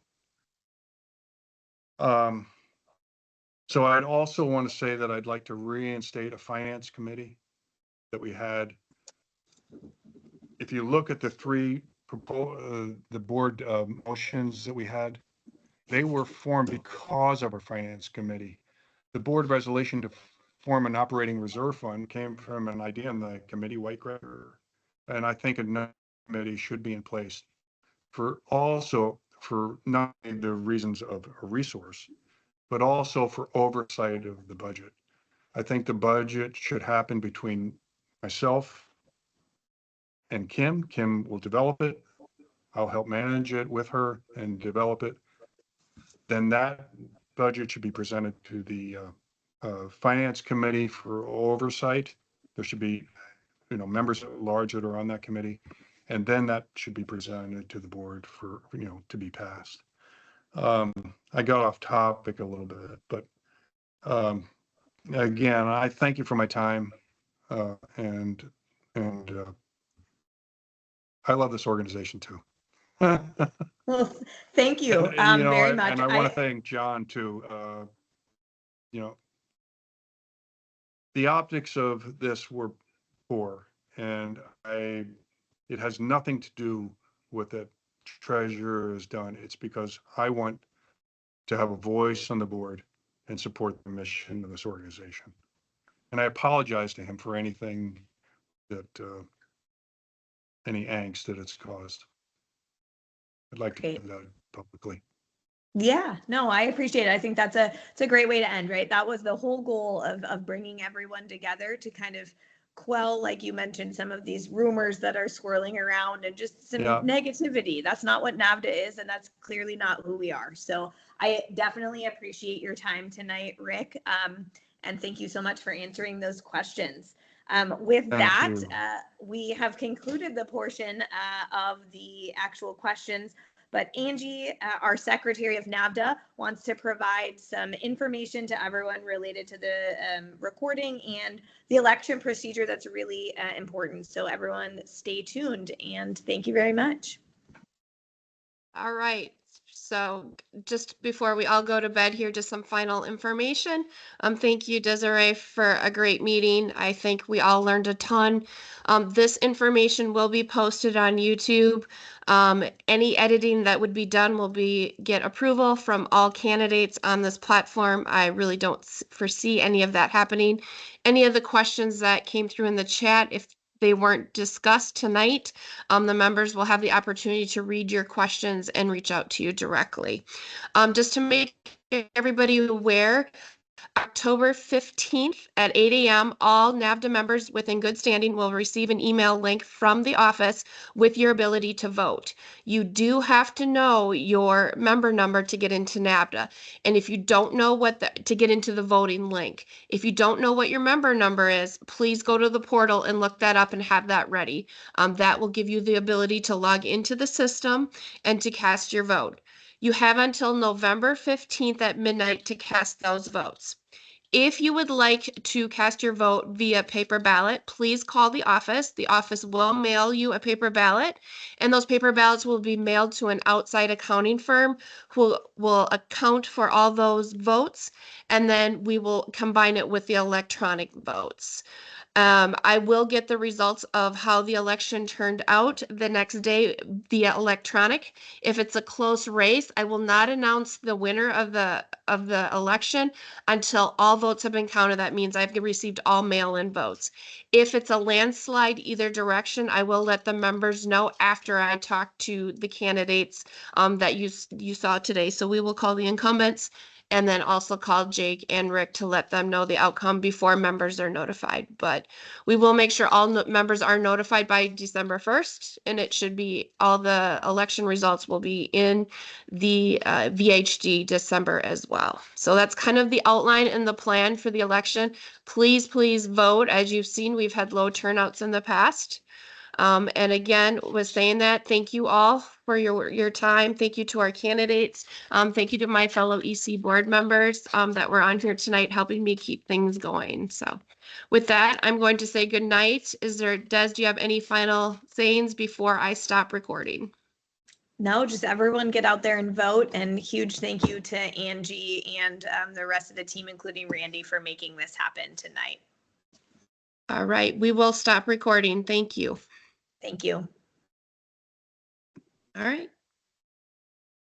So I'd also want to say that I'd like to reinstate a finance committee that we had. If you look at the the board motions that we had, they were formed because of our finance committee. The board resolution to form an operating reserve fund came from an idea in the committee, Whitecracker. And I think a committee should be in place for not only the reasons of a resource, but also for oversight of the budget. I think the budget should happen between myself and Kim. Kim will develop it. I'll help manage it with her and develop it. Then that budget should be presented to the finance committee for oversight. There should be, members at large that are on that committee. And then that should be presented to the board for, to be passed. I got off topic a little bit, but again, I thank you for my time, and I love this organization too. Well, thank you very much. And I want to thank John too. The optics of this were poor, and it has nothing to do with the treasurer has done. It's because I want to have a voice on the board and support the mission of this organization. And I apologize to him for anything that, any angst that it's caused. I'd like to do that publicly. Yeah, no, I appreciate it. I think it's a great way to end, right? That was the whole goal of bringing everyone together to kind of quell, like you mentioned, some of these rumors that are swirling around and just some Yeah. negativity. That's not what NAVHDA is, and that's clearly not who we are. So I definitely appreciate your time tonight, Rick. And thank you so much for answering those questions. With Thank that, you. we have concluded the portion of the actual questions. But Angie, our secretary of NAVHDA, wants to provide some information to everyone related to the recording and the election procedure that's really important. So everyone stay tuned, and thank you very much. All right. So just before we all go to bed here, just some final information. Thank you, Desiree, for a great meeting. I think we all learned a ton. This information will be posted on YouTube. Any editing that would be done will get approval from all candidates on this platform. I really don't foresee any of that happening. Any of the questions that came through in the chat, if they weren't discussed tonight, the members will have the opportunity to read your questions and reach out to you directly. Just to make everybody aware, October 15th at 8 a.m., all NAVHDA members within good standing will receive an email link from the office with your ability to vote. You do have to know your member number to get into NAVHDA. And if you don't know to get into the voting link, if you don't know what your member number is, please go to the portal and look that up and have that ready. That will give you the ability to log into the system and to cast your vote. You have until November 15th at midnight to cast those votes. If you would like to cast your vote via paper ballot, please call the office. The office will mail you a paper ballot, and those paper ballots will be mailed to an outside accounting firm who will account for all those votes, and then we will combine it with the electronic votes. I will get the results of how the election turned out the next day via electronic. If it's a close race, I will not announce the winner of the election until all votes have been counted. That means I've received all mail-in votes. If it's a landslide either direction, I will let the members know after I talk to the candidates that you saw today. So we will call the incumbents and then also call Jake and Rick to let them know the outcome before members are notified. But we will make sure all members are notified by December 1st, and it should be all the election results will be in the VHD December as well. So that's kind of the outline and the plan for the election. Please, please vote. As you've seen, we've had low turnouts in the past. And again, was saying that, thank you all for your time. Thank you to our candidates. Thank you to my fellow EC board members that were on here tonight helping me keep things going. So with that, I'm going to say good night. Des, do you have any final sayings before I stop recording? No, just everyone get out there and vote. And huge thank you to Angie and the rest of the team, including Randy, for making this happen tonight. All right, we will stop recording. Thank you. Thank you. All right.